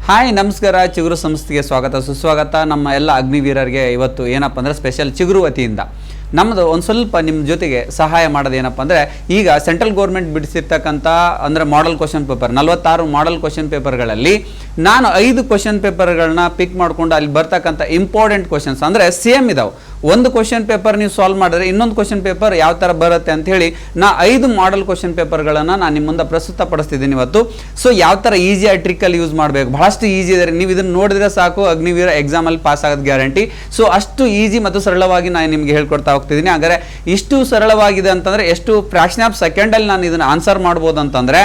Hi ನಮಸ್ಕಾರ, ಚಿಗುರು ಸಂಸ್ಥೆಗೆ ಸ್ವಾಗತ ಸುಸ್ವಾಗತ. ನಮ್ಮ ಎಲ್ಲ ಅಗ್ನಿವೀರರಿಗೆ ಇವತ್ತು ಏನಪ್ಪ ಅಂದರೆ ಸ್ಪೆಷಲ್ ಚಿಗುರು ವತಿಯಿಂದ ನಮ್ಮದು ಒಂದು ಸ್ವಲ್ಪ ನಿಮ್ಮ ಜೊತೆಗೆ ಸಹಾಯ ಮಾಡೋದು ಏನಪ್ಪ ಅಂದರೆ, ಈಗ ಸೆಂಟ್ರಲ್ ಗೌರ್ಮೆಂಟ್ ಬಿಡಿಸಿರ್ತಕ್ಕಂಥ ಅಂದರೆ model question paper 46 model question ಪೇಪರ್ಗಳಲ್ಲಿ ನಾನು 5 ಕ್ವಶನ್ ಪೇಪರ್ಗಳನ್ನ ಪಿಕ್ ಮಾಡಿಕೊಂಡು ಅಲ್ಲಿ ಬರ್ತಕ್ಕಂಥ ಇಂಪಾರ್ಟೆಂಟ್ ಕ್ವಶನ್ಸ್ ಅಂದರೆ ಸೇಮ್ ಇದಾವೆ. ಒಂದು ಕ್ವಶನ್ ಪೇಪರ್ ನೀವು ಸಾಲ್ವ್ ಮಾಡಿದ್ರೆ ಇನ್ನೊಂದು ಕ್ವಶನ್ ಪೇಪರ್ ಯಾವ ಥರ ಬರುತ್ತೆ ಅಂತ ಹೇಳಿ ನಾ 5 ಮಾಡೆಲ್ ಕ್ವಶನ್ ಪೇಪರ್ಗಳನ್ನು ನಾನು ನಿಮ್ಮ ಮುಂದೆ ಪ್ರಸ್ತುತಪಡಿಸ್ತಿದ್ದೀನಿ ಇವತ್ತು. ಸೊ ಯಾವ ಥರ ಈಸಿಯಾಗಿ ಟ್ರಿಕ್ಕಲ್ಲಿ ಯೂಸ್ ಮಾಡಬೇಕು, ಬಹಳಷ್ಟು ಈಸಿ ಇದೆ. ನೀವು ಇದನ್ನು ನೋಡಿದ್ರೆ ಸಾಕು, ಅಗ್ನಿವೀರ ಎಕ್ಸಾಮಲ್ಲಿ ಪಾಸ್ ಆಗೋದು ಗ್ಯಾರಂಟಿ. ಸೊ ಅಷ್ಟು ಈಸಿ ಮತ್ತು ಸರಳವಾಗಿ ನಾನು ನಿಮಗೆ ಹೇಳ್ಕೊಡ್ತಾ ಹೋಗ್ತಿದ್ದೀನಿ. ಹಾಗಾದರೆ ಇಷ್ಟು ಸರಳವಾಗಿದೆ ಅಂತಂದರೆ ಎಷ್ಟು ಫ್ರಾಕ್ಷನ್ ಆಫ್ ಸೆಕೆಂಡಲ್ಲಿ ನಾನು ಇದನ್ನು ಆನ್ಸರ್ ಮಾಡ್ಬೋದು ಅಂತಂದರೆ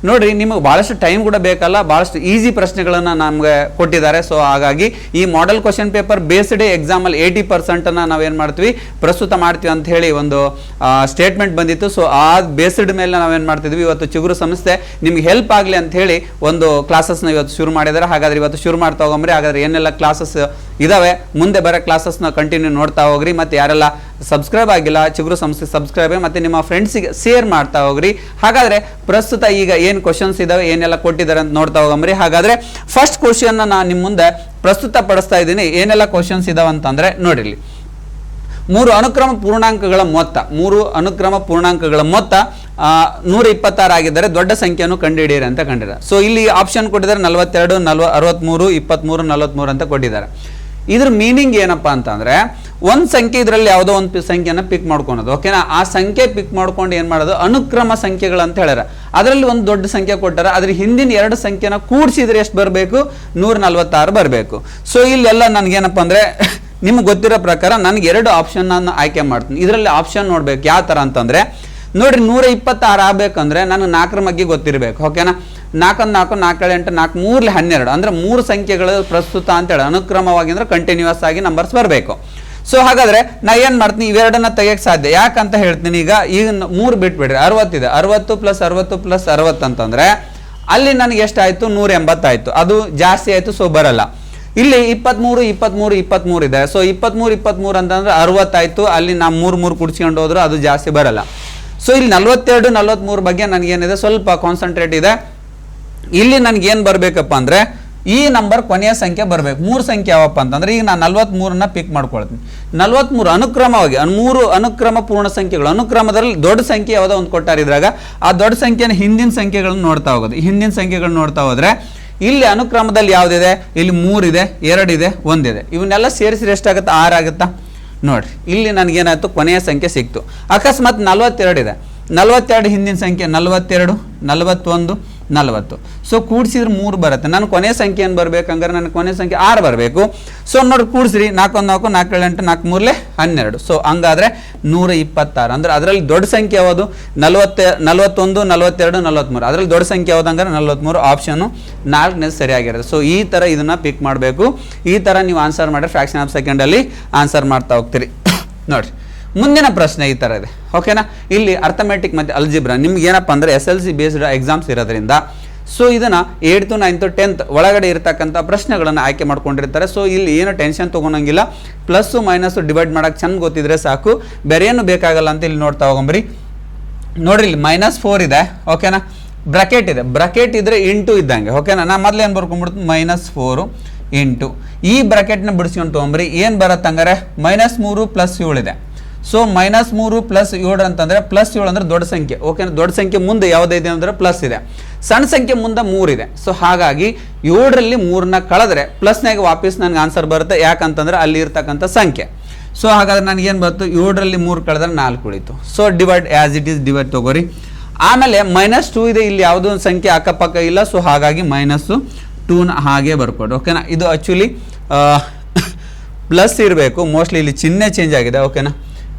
ನೋಡ್ರಿ, ನಿಮಗೆ ಭಾಳಷ್ಟು ಟೈಮ್ ಕೂಡ ಬೇಕಲ್ಲ, ಭಾಳಷ್ಟು ಈಸಿ ಪ್ರಶ್ನೆಗಳನ್ನು ನಮಗೆ ಕೊಟ್ಟಿದ್ದಾರೆ. ಸೊ ಹಾಗಾಗಿ ಈ ಮಾಡೆಲ್ ಕ್ವಶನ್ ಪೇಪರ್ ಬೇಸ್ಡ್ ಎಕ್ಸಾಮಲ್ಲಿ 80% ನಾವೇನು ಮಾಡ್ತೀವಿ, ಪ್ರಸ್ತುತ ಮಾಡ್ತೀವಿ ಅಂತ ಹೇಳಿ ಒಂದು ಸ್ಟೇಟ್ಮೆಂಟ್ ಬಂದಿತ್ತು. ಸೊ ಆ ಬೇಸ್ಡ್ ಮೇಲೆ ನಾವೇನು ಮಾಡ್ತಿದ್ವಿ, ಇವತ್ತು ಚಿಗುರು ಸಂಸ್ಥೆ ನಿಮ್ಗೆ ಹೆಲ್ಪ್ ಆಗಲಿ ಅಂತ ಹೇಳಿ ಒಂದು ಕ್ಲಾಸಸ್ನ ಇವತ್ತು ಶುರು ಮಾಡಿದ್ದಾರೆ. ಹಾಗಾದ್ರೆ ಇವತ್ತು ಶುರು ಮಾಡ್ತಾ ಹೋಗಮ್ರಿ. ಹಾಗಾದ್ರೆ ಏನೆಲ್ಲ ಕ್ಲಾಸಸ್ ಇದಾವೆ, ಮುಂದೆ ಬರೋ ಕ್ಲಾಸಸ್ನ ಕಂಟಿನ್ಯೂ ನೋಡ್ತಾ ಹೋಗ್ರಿ. ಮತ್ತು ಯಾರೆಲ್ಲ ಸಬ್ಸ್ಕ್ರೈಬ್ ಆಗಿಲ್ಲ ಚಿಗುರು ಸಂಸ್ಥೆ ಸಬ್ಸ್ಕ್ರೈಬ್ ಮತ್ತು ನಿಮ್ಮ ಫ್ರೆಂಡ್ಸಿಗೆ ಶೇರ್ ಮಾಡ್ತಾ ಹೋಗ್ರಿ. ಹಾಗಾದರೆ ಪ್ರಸ್ತುತ ಈಗ ಏನು ಕ್ವಶನ್ಸ್ ಇದಾವೆ, ಏನೆಲ್ಲ ಕೊಟ್ಟಿದ್ದಾರೆ ಅಂತ ನೋಡ್ತಾ ಹೋಗಮ್ರಿ. ಹಾಗಾದರೆ ಫಸ್ಟ್ ಕ್ವಶನ್ನ ನಾನು ನಿಮ್ಮ ಮುಂದೆ ಪ್ರಸ್ತುತ ಪಡಿಸ್ತಾ ಇದ್ದೀನಿ. ಏನೆಲ್ಲ ಕ್ವಶನ್ಸ್ ಇದಾವೆ ಅಂತಂದರೆ ನೋಡಿರಲಿ, 3 ಅನುಕ್ರಮ ಪೂರ್ಣಾಂಕಗಳ ಮೊತ್ತ 126 ಆಗಿದ್ದರೆ ದೊಡ್ಡ ಸಂಖ್ಯೆಯನ್ನು ಕಂಡುಹಿಡಿಯಿರಿ ಅಂತ ಕಂಡಿದ್ದಾರೆ. ಸೊ ಇಲ್ಲಿ ಆಪ್ಷನ್ ಕೊಟ್ಟಿದ್ದಾರೆ 42, 63, 23, 43 ಅಂತ ಕೊಟ್ಟಿದ್ದಾರೆ. ಇದ್ರ ಮೀನಿಂಗ್ ಏನಪ್ಪಾ ಅಂತಂದ್ರೆ, ಒಂದು ಸಂಖ್ಯೆ ಇದರಲ್ಲಿ ಯಾವುದೋ ಒಂದು ಸಂಖ್ಯೆನ ಪಿಕ್ ಮಾಡ್ಕೊಳೋದು. ಓಕೆನಾ, ಆ ಸಂಖ್ಯೆ ಪಿಕ್ ಮಾಡ್ಕೊಂಡು ಏನು ಮಾಡೋದು, ಅನುಕ್ರಮ ಸಂಖ್ಯೆಗಳು ಅಂತ ಹೇಳ್ಯಾರ. ಅದರಲ್ಲಿ ಒಂದು ದೊಡ್ಡ ಸಂಖ್ಯೆ ಕೊಟ್ಟಾರ, ಅದ್ರ ಹಿಂದಿನ 2 ಸಂಖ್ಯೆನ ಕೂಡಿಸಿದ್ರೆ ಎಷ್ಟು ಬರಬೇಕು, 146 ಬರಬೇಕು. ಸೊ ಇಲ್ಲೆಲ್ಲ ನನಗೇನಪ್ಪ ಅಂದರೆ ನಿಮ್ಗೆ ಗೊತ್ತಿರೋ ಪ್ರಕಾರ ನನಗೆ 2 ಆಪ್ಷನ್ ನಾನು ಆಯ್ಕೆ ಮಾಡ್ತೀನಿ. ಇದರಲ್ಲಿ ಆಪ್ಷನ್ ನೋಡ್ಬೇಕು ಯಾವ ಥರ ಅಂತಂದರೆ ನೋಡ್ರಿ, 126 ಆಗಬೇಕಂದ್ರೆ ನಾನು 4 ಬಗ್ಗೆ ಗೊತ್ತಿರಬೇಕು. ಓಕೆನಾ, 4 4 4 8 4 3 12 ಅಂದರೆ 3 ಸಂಖ್ಯೆಗಳು ಪ್ರಸ್ತುತ ಅಂತೇಳಿ ಅನುಕ್ರಮವಾಗಿ ಅಂದ್ರೆ ಕಂಟಿನ್ಯೂಸ್ ಆಗಿ ನಂಬರ್ಸ್ ಬರಬೇಕು. ಸೊ ಹಾಗಾದ್ರೆ ನಾ ಏನು ಮಾಡ್ತೀನಿ, ಇವೆರಡನ್ನ ತೆಗಿಯಕ್ಕೆ ಸಾಧ್ಯ. ಯಾಕಂತ ಹೇಳ್ತೀನಿ, ಈಗ 3 ಬಿಟ್ಬಿಡ್ರಿ, 60 ಇದೆ. 60 + 60 + 60 ಅಂತಂದ್ರೆ ಅಲ್ಲಿ ನನಗೆ ಎಷ್ಟಾಯ್ತು, 180 ಆಯ್ತು. ಅದು ಜಾಸ್ತಿ ಆಯ್ತು, ಸೊ ಬರಲ್ಲ. ಇಲ್ಲಿ 23 23 23 ಇದೆ. ಸೊ 23 23 ಅಂತಂದ್ರೆ 60 ಆಯ್ತು. ಅಲ್ಲಿ ನಾ 3 ಕುಡಿಸ್ಕೊಂಡು ಹೋದ್ರು ಅದು ಜಾಸ್ತಿ ಬರಲ್ಲ. ಸೊ ಇಲ್ಲಿ 42 43 ಬಗ್ಗೆ ನನಗೇನಿದೆ, ಸ್ವಲ್ಪ ಕಾನ್ಸಂಟ್ರೇಟ್ ಇದೆ. ಇಲ್ಲಿ ನನಗೇನು ಬರಬೇಕಪ್ಪ ಅಂದರೆ ಈ ನಂಬರ್ ಕೊನೆಯ ಸಂಖ್ಯೆ ಬರಬೇಕು. 3 ಸಂಖ್ಯೆ ಯಾವಪ್ಪ ಅಂತಂದ್ರೆ ಈಗ ನಾನು 43ನ್ನ ಪಿಕ್ ಮಾಡ್ಕೊಳ್ತೀನಿ. 43 ಅನುಕ್ರಮವಾಗಿ 3 ಅನುಕ್ರಮ ಪೂರ್ಣ ಸಂಖ್ಯೆಗಳು. ಅನುಕ್ರಮದಲ್ಲಿ ದೊಡ್ಡ ಸಂಖ್ಯೆ ಯಾವುದೋ ಒಂದು ಕೊಟ್ಟಾರಿದ್ರಾಗ ಆ ದೊಡ್ಡ ಸಂಖ್ಯೆನ ಹಿಂದಿನ ಸಂಖ್ಯೆಗಳನ್ನ ನೋಡ್ತಾ ಹೋಗೋದು. ಹಿಂದಿನ ಸಂಖ್ಯೆಗಳನ್ನ ನೋಡ್ತಾ ಹೋದ್ರೆ ಇಲ್ಲಿ ಅನುಕ್ರಮದಲ್ಲಿ ಯಾವುದಿದೆ, ಇಲ್ಲಿ 3 ಇದೆ, 2 ಇದೆ, 1 ಇದೆ. ಇವನ್ನೆಲ್ಲ ಸೇರಿಸಿದ್ರೆ ಎಷ್ಟಾಗುತ್ತೆ, 6 ಆಗುತ್ತಾ ನೋಡ್ರಿ. ಇಲ್ಲಿ ನನಗೇನಾಯ್ತು, ಕೊನೆಯ ಸಂಖ್ಯೆ ಸಿಕ್ತು. ಅಕಸ್ಮಾತ್ 42 ಇದೆ, 42 ಹಿಂದಿನ ಸಂಖ್ಯೆ 42 41 40. ಸೊ ಕೂಡಿಸಿದ್ರೆ 3 ಬರುತ್ತೆ. ನಾನು ಕೊನೆಯ ಸಂಖ್ಯೆ ಏನು ಬರಬೇಕಂದ್ರೆ ನನಗೆ ಕೊನೆಯ ಸಂಖ್ಯೆ 6 ಬರಬೇಕು. ಸೊ ನೋಡಿ ಕೂಡಿಸ್ರಿ, 4 4 4 8 4 3 12. ಸೊ ಹಂಗಾದ್ರೆ 126 ಅಂದ್ರೆ ಅದರಲ್ಲಿ ದೊಡ್ಡ ಸಂಖ್ಯೆ ಯಾವುದು, 41 42 43. ಅದರಲ್ಲಿ ದೊಡ್ಡ ಸಂಖ್ಯೆ ಯಾವುದು ಹಂಗಾರೆ 43. ಆಪ್ಷನ್ 4ನೇ ಸರಿಯಾಗಿರುತ್ತೆ. ಸೊ ಈ ಥರ ಇದನ್ನ ಪಿಕ್ ಮಾಡಬೇಕು. ಈ ಥರ ನೀವು ಆನ್ಸರ್ ಮಾಡಿದ್ರೆ ಫ್ರಾಕ್ಷನ್ ಆಫ್ ಸೆಕೆಂಡಲ್ಲಿ ಆನ್ಸರ್ ಮಾಡ್ತಾ ಹೋಗ್ತೀರಿ. ನೋಡಿರಿ, ಮುಂದಿನ ಪ್ರಶ್ನೆ ಈ ಥರ ಇದೆ. ಓಕೆನಾ, ಇಲ್ಲಿ ಅರ್ಥಮೆಟಿಕ್ ಮತ್ತು ಅಲ್ಜಿಬ್ರಾ ನಿಮ್ಗೆ ಏನಪ್ಪ ಅಂದರೆ SLC ಬೇಸ್ಡ್ ಎಕ್ಸಾಮ್ಸ್ ಇರೋದ್ರಿಂದ ಸೊ ಇದನ್ನು 8th 9th 10th ಒಳಗಡೆ ಇರ್ತಕ್ಕಂಥ ಪ್ರಶ್ನೆಗಳನ್ನು ಆಯ್ಕೆ ಮಾಡ್ಕೊಂಡಿರ್ತಾರೆ. ಸೊ ಇಲ್ಲಿ ಏನು ಟೆನ್ಷನ್ ತೊಗೊಳಂಗಿಲ್ಲ, ಪ್ಲಸ್ಸು ಮೈನಸ್ಸು ಡಿವೈಡ್ ಮಾಡೋಕ್ಕೆ ಚೆಂದ ಗೊತ್ತಿದ್ರೆ ಸಾಕು, ಬೇರೆ ಏನು ಬೇಕಾಗಲ್ಲ ಅಂತ ಇಲ್ಲಿ ನೋಡ್ತಾ ಹೋಗಂಬ್ರಿ. ನೋಡ್ರಿ, ಇಲ್ಲಿ -4 ಇದೆ. ಓಕೆನಾ, ಬ್ರಾಕೆಟ್ ಇದೆ. ಬ್ರಾಕೆಟ್ ಇದ್ರೆ ಇಂಟು ಇದ್ದಂಗೆ. ಓಕೆನಾ, ನಾ ಮೊದಲು ಏನು ಬರ್ಕೊಂಡ್ಬಿಡ್ತೀನಿ, -4 ಇಂಟು ಈ ಬ್ರಾಕೆಟ್ನ ಬಿಡಿಸ್ಕೊಂಡು ತೊಗೊಂಬ್ರಿ. ಏನು ಬರುತ್ತೆ ಹಂಗಾರೆ, -3 + 7 ಇದೆ. ಸೊ -3 + 7 ಅಂತಂದರೆ +7 ಅಂದರೆ ದೊಡ್ಡ ಸಂಖ್ಯೆ. ಓಕೆನಾ, ದೊಡ್ಡ ಸಂಖ್ಯೆ ಮುಂದೆ ಯಾವುದೇ ಇದೆ ಅಂದರೆ ಪ್ಲಸ್ ಇದೆ, ಸಣ್ಣ ಸಂಖ್ಯೆ ಮುಂದೆ 3 ಇದೆ. ಸೊ ಹಾಗಾಗಿ 7ರಲ್ಲಿ 3ನ ಕಳೆದ್ರೆ ಪ್ಲಸ್ನಾಗ ವಾಪಸ್ ನನಗೆ ಆನ್ಸರ್ ಬರುತ್ತೆ. ಯಾಕಂತಂದ್ರೆ ಅಲ್ಲಿ ಇರ್ತಕ್ಕಂಥ ಸಂಖ್ಯೆ. ಸೊ ಹಾಗಾದ್ರೆ ನನಗೇನು ಬರುತ್ತೆ, 7ರಲ್ಲಿ 3 ಕಳೆದ್ರೆ 4 ಉಳಿತು. So divide as it is divide ತೊಗೋರಿ. ಆಮೇಲೆ -2 ಇದೆ, ಇಲ್ಲಿ ಯಾವುದೋ ಸಂಖ್ಯೆ ಅಕ್ಕಪಕ್ಕ ಇಲ್ಲ. ಸೊ ಹಾಗಾಗಿ -2ನ ಹಾಗೆ ಬರ್ಕೊಡು. ಓಕೆನಾ, ಇದು ಆ್ಯಕ್ಚುಲಿ ಪ್ಲಸ್ ಇರಬೇಕು. ಮೋಸ್ಟ್ಲಿ ಇಲ್ಲಿ ಚಿಹ್ನೆ ಚೇಂಜ್ ಆಗಿದೆ. ಓಕೆನಾ,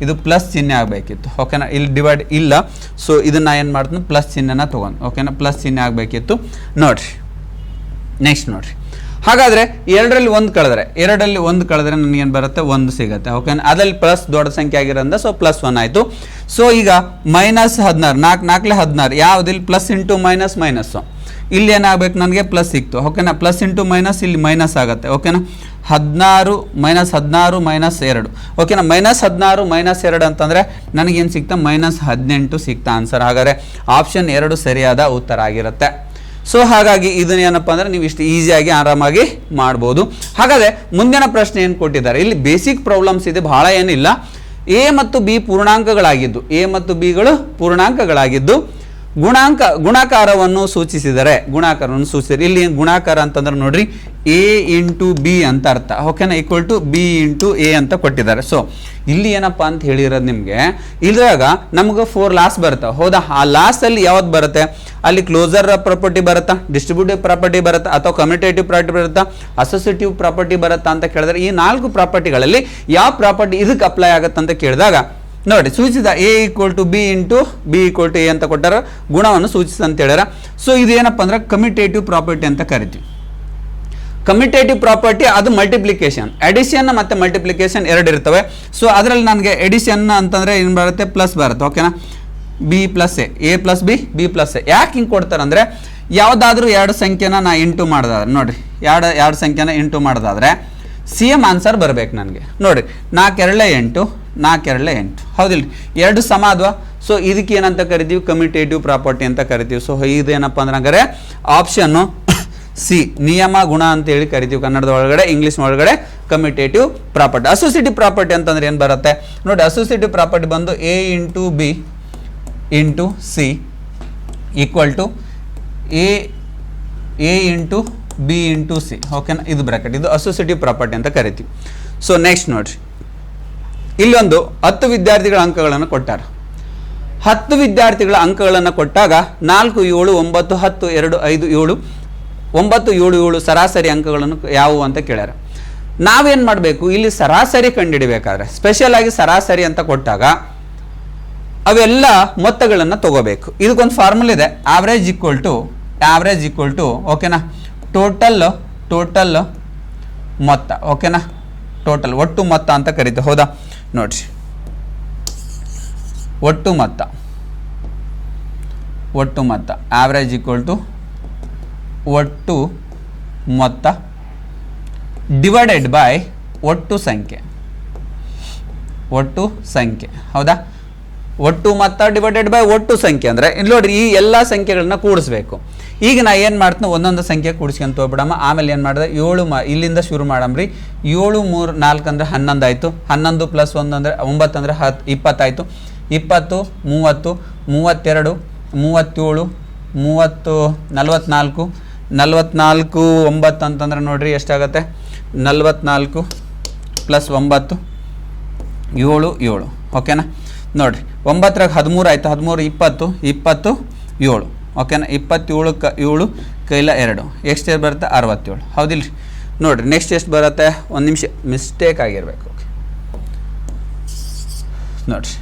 ಇದು ಪ್ಲಸ್ ಚಿಹ್ನೆ ಆಗಬೇಕಿತ್ತು. ಓಕೆನಾ, ಇಲ್ಲಿ ಡಿವೈಡ್ ಇಲ್ಲ. ಸೊ ಇದನ್ನು ಏನು ಮಾಡ್ತೀನಿ, ಪ್ಲಸ್ ಚಿಹ್ನೆನ ತೊಗೊಂಡು. ಓಕೆನಾ, ಪ್ಲಸ್ ಚಿಹ್ನೆ ಆಗಬೇಕಿತ್ತು. ನೋಡಿರಿ, ನೆಕ್ಸ್ಟ್ ನೋಡಿರಿ. ಹಾಗಾದರೆ 2ರಲ್ಲಿ 1 ಕಳೆದ್ರೆ ನನಗೇನು ಬರುತ್ತೆ, 1 ಸಿಗುತ್ತೆ. ಓಕೆನಾ, ಅದರಲ್ಲಿ ಪ್ಲಸ್ ದೊಡ್ಡ ಸಂಖ್ಯೆ ಆಗಿರೋದ್ರಿಂದ ಸೊ +1 ಆಯಿತು. ಸೊ ಈಗ -16 4 16 ಯಾವುದಿಲ್ಲಿ ಪ್ಲಸ್ ಇಂಟು ಮೈನಸ್. ಇಲ್ಲಿ ಏನಾಗಬೇಕು, ನನಗೆ ಪ್ಲಸ್ ಸಿಕ್ತು. ಓಕೆನಾ, ಪ್ಲಸ್ ಇಂಟು ಮೈನಸ್ ಇಲ್ಲಿ ಮೈನಸ್ ಆಗುತ್ತೆ. ಓಕೆನಾ, 16 -2. ಓಕೆನಾ, -16 -2 ಅಂತಂದರೆ ನನಗೇನು ಸಿಗ್ತಾ, -18 ಸಿಗ್ತಾ ಆನ್ಸರ್. ಹಾಗಾದರೆ ಆಪ್ಷನ್ 2 ಸರಿಯಾದ ಉತ್ತರ ಆಗಿರುತ್ತೆ. ಸೊ ಹಾಗಾಗಿ ಇದನ್ನೇನಪ್ಪ ಅಂದರೆ ನೀವು ಇಷ್ಟು ಈಸಿಯಾಗಿ ಆರಾಮಾಗಿ ಮಾಡ್ಬೋದು. ಹಾಗಾದರೆ ಮುಂದಿನ ಪ್ರಶ್ನೆ ಏನು ಕೊಟ್ಟಿದ್ದಾರೆ, ಇಲ್ಲಿ ಬೇಸಿಕ್ ಪ್ರಾಬ್ಲಮ್ಸ್ ಇದೆ, ಬಹಳ ಏನಿಲ್ಲ. ಎ ಮತ್ತು ಬಿ ಪೂರ್ಣಾಂಕಗಳಾಗಿದ್ದು, ಎ ಮತ್ತು ಬಿಗಳು ಪೂರ್ಣಾಂಕಗಳಾಗಿದ್ದು ಗುಣಾಕಾರವನ್ನು ಸೂಚಿಸಿದರೆ ಇಲ್ಲಿ ಗುಣಾಕಾರ ಅಂತಂದ್ರೆ ನೋಡ್ರಿ ಎ ಇಂಟು ಬಿ ಅಂತ ಅರ್ಥ, ಓಕೆನಾ, equal to B into A ಅಂತ ಕೊಟ್ಟಿದ್ದಾರೆ. ಸೊ ಇಲ್ಲಿ ಏನಪ್ಪಾ ಅಂತ ಹೇಳಿರೋದು ನಿಮಗೆ, ಇದ್ರಾಗ ನಮ್ಗೆ 4 ಲಾಸ್ ಬರುತ್ತೆ, ಹೌದಾ? ಆ ಲಾಸಲ್ಲಿ ಯಾವ್ದು ಬರುತ್ತೆ, ಅಲ್ಲಿ ಕ್ಲೋಸರ್ ಪ್ರಾಪರ್ಟಿ ಬರುತ್ತಾ, ಡಿಸ್ಟ್ರಿಬ್ಯೂಟಿವ್ ಪ್ರಾಪರ್ಟಿ ಬರುತ್ತಾ, ಅಥವಾ ಕಮ್ಯುಟೇಟಿವ್ ಪ್ರಾಪರ್ಟಿ ಬರುತ್ತಾ, ಅಸೋಸಿಯೇಟಿವ್ ಪ್ರಾಪರ್ಟಿ ಬರುತ್ತಾ ಅಂತ ಕೇಳಿದ್ರೆ ಈ 4 ಪ್ರಾಪರ್ಟಿಗಳಲ್ಲಿ ಯಾವ ಪ್ರಾಪರ್ಟಿ ಇದಕ್ಕೆ ಅಪ್ಲೈ ಆಗುತ್ತೆ ಅಂತ ಕೇಳಿದಾಗ ನೋಡಿ ಸೂಚಿಸಿದ A equal to B into B equal to A ಅಂತ ಕೊಟ್ಟಾರ, ಗುಣವನ್ನು ಸೂಚಿಸ ಅಂತ ಹೇಳ್ಯಾರ. ಸೊ ಇದು ಏನಪ್ಪ ಅಂದ್ರೆ ಕಮ್ಯುಟೇಟಿವ್ ಪ್ರಾಪರ್ಟಿ ಅಂತ ಕರಿತೀವಿ. ಕಮ್ಯುಟೇಟಿವ್ ಪ್ರಾಪರ್ಟಿ ಅದು ಮಲ್ಟಿಪ್ಲಿಕೇಶನ್, ಎಡಿಷನ್ ಮತ್ತು ಮಲ್ಟಿಪ್ಲಿಕೇಶನ್ 2 ಇರ್ತವೆ. ಸೊ ಅದರಲ್ಲಿ ನನಗೆ ಎಡಿಷನ್ ಅಂತಂದರೆ ಏನು ಬರುತ್ತೆ, ಪ್ಲಸ್ ಬರುತ್ತೆ, ಓಕೆನಾ, B plus A plus B B plus A. ಯಾಕೆ ಹಿಂಗೆ ಕೊಡ್ತಾರೆ ಅಂದರೆ ಯಾವುದಾದ್ರೂ 2 ಸಂಖ್ಯೆನ ನಾ ಇಂಟು ಮಾಡೋದಾದ್ರೆ ನೋಡಿರಿ, ಎರಡು ಸಂಖ್ಯೆನ ಇಂಟು ಮಾಡೋದಾದ್ರೆ ಸೇಮ್ ಆನ್ಸರ್ ಬರಬೇಕು ನನಗೆ. ನೋಡಿರಿ 4 2 8 4 2 8, ಹೌದಿಲ್ಲ, 2 ಸಮ ಅದ್ವಾ. ಸೊ ಇದಕ್ಕೆ ಏನಂತ ಕರಿತೀವಿ, ಕಮ್ಯುಟೇಟಿವ್ ಪ್ರಾಪರ್ಟಿ ಅಂತ ಕರಿತೀವಿ. ಸೊ ಇದೇನಪ್ಪ ಅಂದ್ರೆ ಹಂಗಾರೆ ಆಪ್ಷನ್ನು ಸಿ, ನಿಯಮ ಗುಣ ಅಂತೇಳಿ ಕರಿತೀವಿ ಕನ್ನಡದ ಒಳಗಡೆ. ಇಂಗ್ಲೀಷ್ ಒಳಗಡೆ ಕಮ್ಯುಟೇಟಿವ್ ಪ್ರಾಪರ್ಟಿ. ಅಸೋಸಿಯೇಟಿವ್ ಪ್ರಾಪರ್ಟಿ ಅಂತಂದ್ರೆ ಏನು ಬರುತ್ತೆ ನೋಡಿ, ಅಸೋಸಿಯೇಟಿವ್ ಪ್ರಾಪರ್ಟಿ ಬಂದು A into B into C equal to A into B into C, ಓಕೆನಾ, ಇದು ಬ್ರಾಕೆಟ್, ಇದು ಅಸೋಸಿಯೇಟಿವ್ ಪ್ರಾಪರ್ಟಿ ಅಂತ ಕರಿತೀವಿ. ಸೊ ನೆಕ್ಸ್ಟ್ ನೋಡ್ರಿ, ಇಲ್ಲೊಂದು 10 ವಿದ್ಯಾರ್ಥಿಗಳ ಅಂಕಗಳನ್ನು ಕೊಟ್ಟಾರ. 10 ವಿದ್ಯಾರ್ಥಿಗಳ ಅಂಕಗಳನ್ನು ಕೊಟ್ಟಾಗ 4 7 9 10 2 5 7 9 7 7 ಸರಾಸರಿ ಅಂಕಗಳನ್ನು ಯಾವುವು ಅಂತ ಕೇಳ್ಯಾರ. ನಾವೇನು ಮಾಡಬೇಕು, ಇಲ್ಲಿ ಸರಾಸರಿ ಕಂಡುಹಿಡಿಬೇಕಾದ್ರೆ ಸ್ಪೆಷಲ್ ಆಗಿ ಸರಾಸರಿ ಅಂತ ಕೊಟ್ಟಾಗ ಅವೆಲ್ಲ ಮೊತ್ತಗಳನ್ನು ತಗೋಬೇಕು. ಇದಕ್ಕೊಂದು ಫಾರ್ಮುಲಾ ಇದೆ, ಆವ್ರೇಜ್ ಈಕ್ವಲ್ ಟು ಓಕೆನಾ, ಟೋಟಲ್ ಮೊತ್ತ, ಓಕೆನಾ, ಟೋಟಲ್ ಒಟ್ಟು ಮೊತ್ತ ಅಂತ ಕರೀತೀವಿ, ಹೌದಾ? ನೋಡ್ರಿ, ಒಟ್ಟು ಮೊತ್ತ ಆವ್ರೇಜ್ ಈಕ್ವಲ್ ಟು ಒಟ್ಟು ಮೊತ್ತ ಡಿವೈಡೆಡ್ ಬೈ ಒಟ್ಟು ಸಂಖ್ಯೆ, ಹೌದಾ? ಒಟ್ಟು ಮೊತ್ತ ಡಿವೈಡೆಡ್ ಬೈ ಒಟ್ಟು ಸಂಖ್ಯೆ ಅಂದರೆ ಇಲ್ಲಿ ನೋಡ್ರಿ, ಈ ಎಲ್ಲ ಸಂಖ್ಯೆಗಳನ್ನ ಕೂಡಿಸ್ಬೇಕು. ಈಗ ನಾ ಏನು ಮಾಡ್ತೀನಿ, ಒಂದೊಂದು ಸಂಖ್ಯೆ ಕೂಡಿಸ್ಕೊಂತ ಹೋಗ್ಬಿಡಮ್ಮ. ಆಮೇಲೆ ಏನು ಮಾಡಿದೆ, 7 ಇಲ್ಲಿಂದ ಶುರು ಮಾಡಮ್ರಿ. 7 3 4 ಅಂದರೆ 11 ಆಯಿತು. 11 ಪ್ಲಸ್ 1 ಅಂದರೆ 9 ಅಂದರೆ 20 ಆಯಿತು. 20 30 32 37 30 44 9 ಅಂತಂದ್ರೆ ನೋಡ್ರಿ ಎಷ್ಟಾಗುತ್ತೆ, 44 ಪ್ಲಸ್ 9 7 ಓಕೆನಾ. ನೋಡಿರಿ 9 13 ಆಯಿತು, 13 20 27, ಓಕೆನಾ. 27ಕ್ಕೆ 7 ಕೈಲ 2 ಎಷ್ಟು ಬರುತ್ತೆ, 67, ಹೌದಿಲ್ಲ ರೀ? ನೋಡಿರಿ ನೆಕ್ಸ್ಟ್ ಎಷ್ಟು ಬರುತ್ತೆ, ಒಂದು ನಿಮಿಷ ಮಿಸ್ಟೇಕ್ ಆಗಿರಬೇಕು. ಓಕೆ ನೋಡಿರಿ,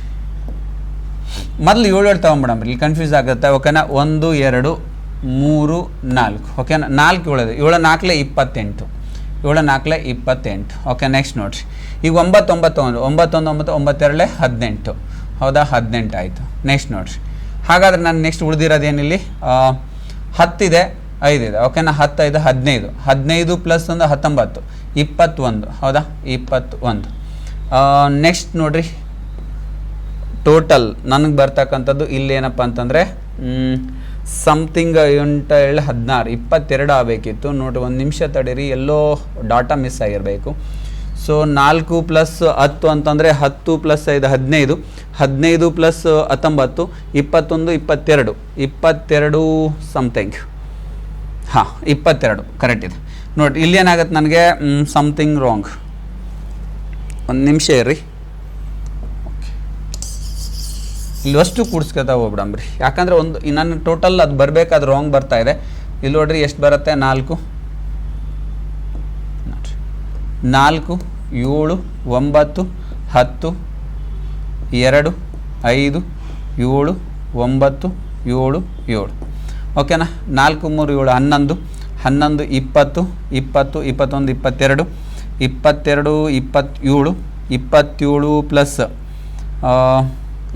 ಮೊದಲು 7 ತೊಗೊಂಬಿಡಮ್ರಿ, ಇಲ್ಲಿ ಕನ್ಫ್ಯೂಸ್ ಆಗುತ್ತೆ, ಓಕೆನಾ. 1 2 3 4, ಓಕೆನಾ. 4 7 7 4 28, 7 4 28, ಓಕೆ. ನೆಕ್ಸ್ಟ್ ನೋಡಿರಿ, ಈಗ 9 9 9 9 9 2 18, ಹೌದಾ, 18 ಆಯಿತು. ನೆಕ್ಸ್ಟ್ ನೋಡಿರಿ, ಹಾಗಾದ್ರೆ ನಾನು ನೆಕ್ಸ್ಟ್ ಉಳಿದಿರೋದೇನಿಲ್ಲಿ 10 ಇದೆ, 5 ಇದೆ, ಓಕೆನಾ. 10 5 15, 15 ಪ್ಲಸ್ 1 19 21, ಹೌದಾ, 21. ನೆಕ್ಸ್ಟ್ ನೋಡಿರಿ, ಟೋಟಲ್ ನನಗೆ ಬರ್ತಕ್ಕಂಥದ್ದು ಇಲ್ಲಿ ಏನಪ್ಪ ಅಂತಂದರೆ ಸಮಥಿಂಗ್ 8 7 16 22 ಆಗಬೇಕಿತ್ತು. ನೋಡಿರಿ ಒಂದು ನಿಮಿಷ ತಡೀರಿ, ಎಲ್ಲೋ ಡಾಟಾ ಮಿಸ್ ಆಗಿರಬೇಕು. ಸೊ 4 ಪ್ಲಸ್ 10 ಅಂತಂದರೆ 10 ಪ್ಲಸ್ 5 15, 15 ಪ್ಲಸ್ 19 21 22, 22 ಸಮಥಿಂಗ್, ಹಾಂ 22 ಕರೆಕ್ಟ್ ಇದೆ. ನೋಡಿ ಇಲ್ಲಿ ಏನಾಗುತ್ತೆ ನನಗೆ ಸಮಥಿಂಗ್ ರಾಂಗ್, ಒಂದು ನಿಮಿಷ ಇರ್ರಿ. ಇಲ್ಲಿ ಅಷ್ಟು ಕೂಡಿಸ್ಕೊತಾ ಹೋಗ್ಬಿಡಮ್ರಿ, ಯಾಕಂದರೆ ಒಂದು ನನ್ನ ಟೋಟಲ್ ಅದು ಬರಬೇಕಾದ್ರೆ ರಾಂಗ್ ಬರ್ತಾ ಇದೆ. ಇಲ್ಲಿ ನೋಡ್ರಿ ಎಷ್ಟು ಬರುತ್ತೆ, 4 4 7 9 10 2 5 7 9 7 7, ಓಕೆನಾ. 4 3 7 11 11 20 20 21 22 22 27 27 ಪ್ಲಸ್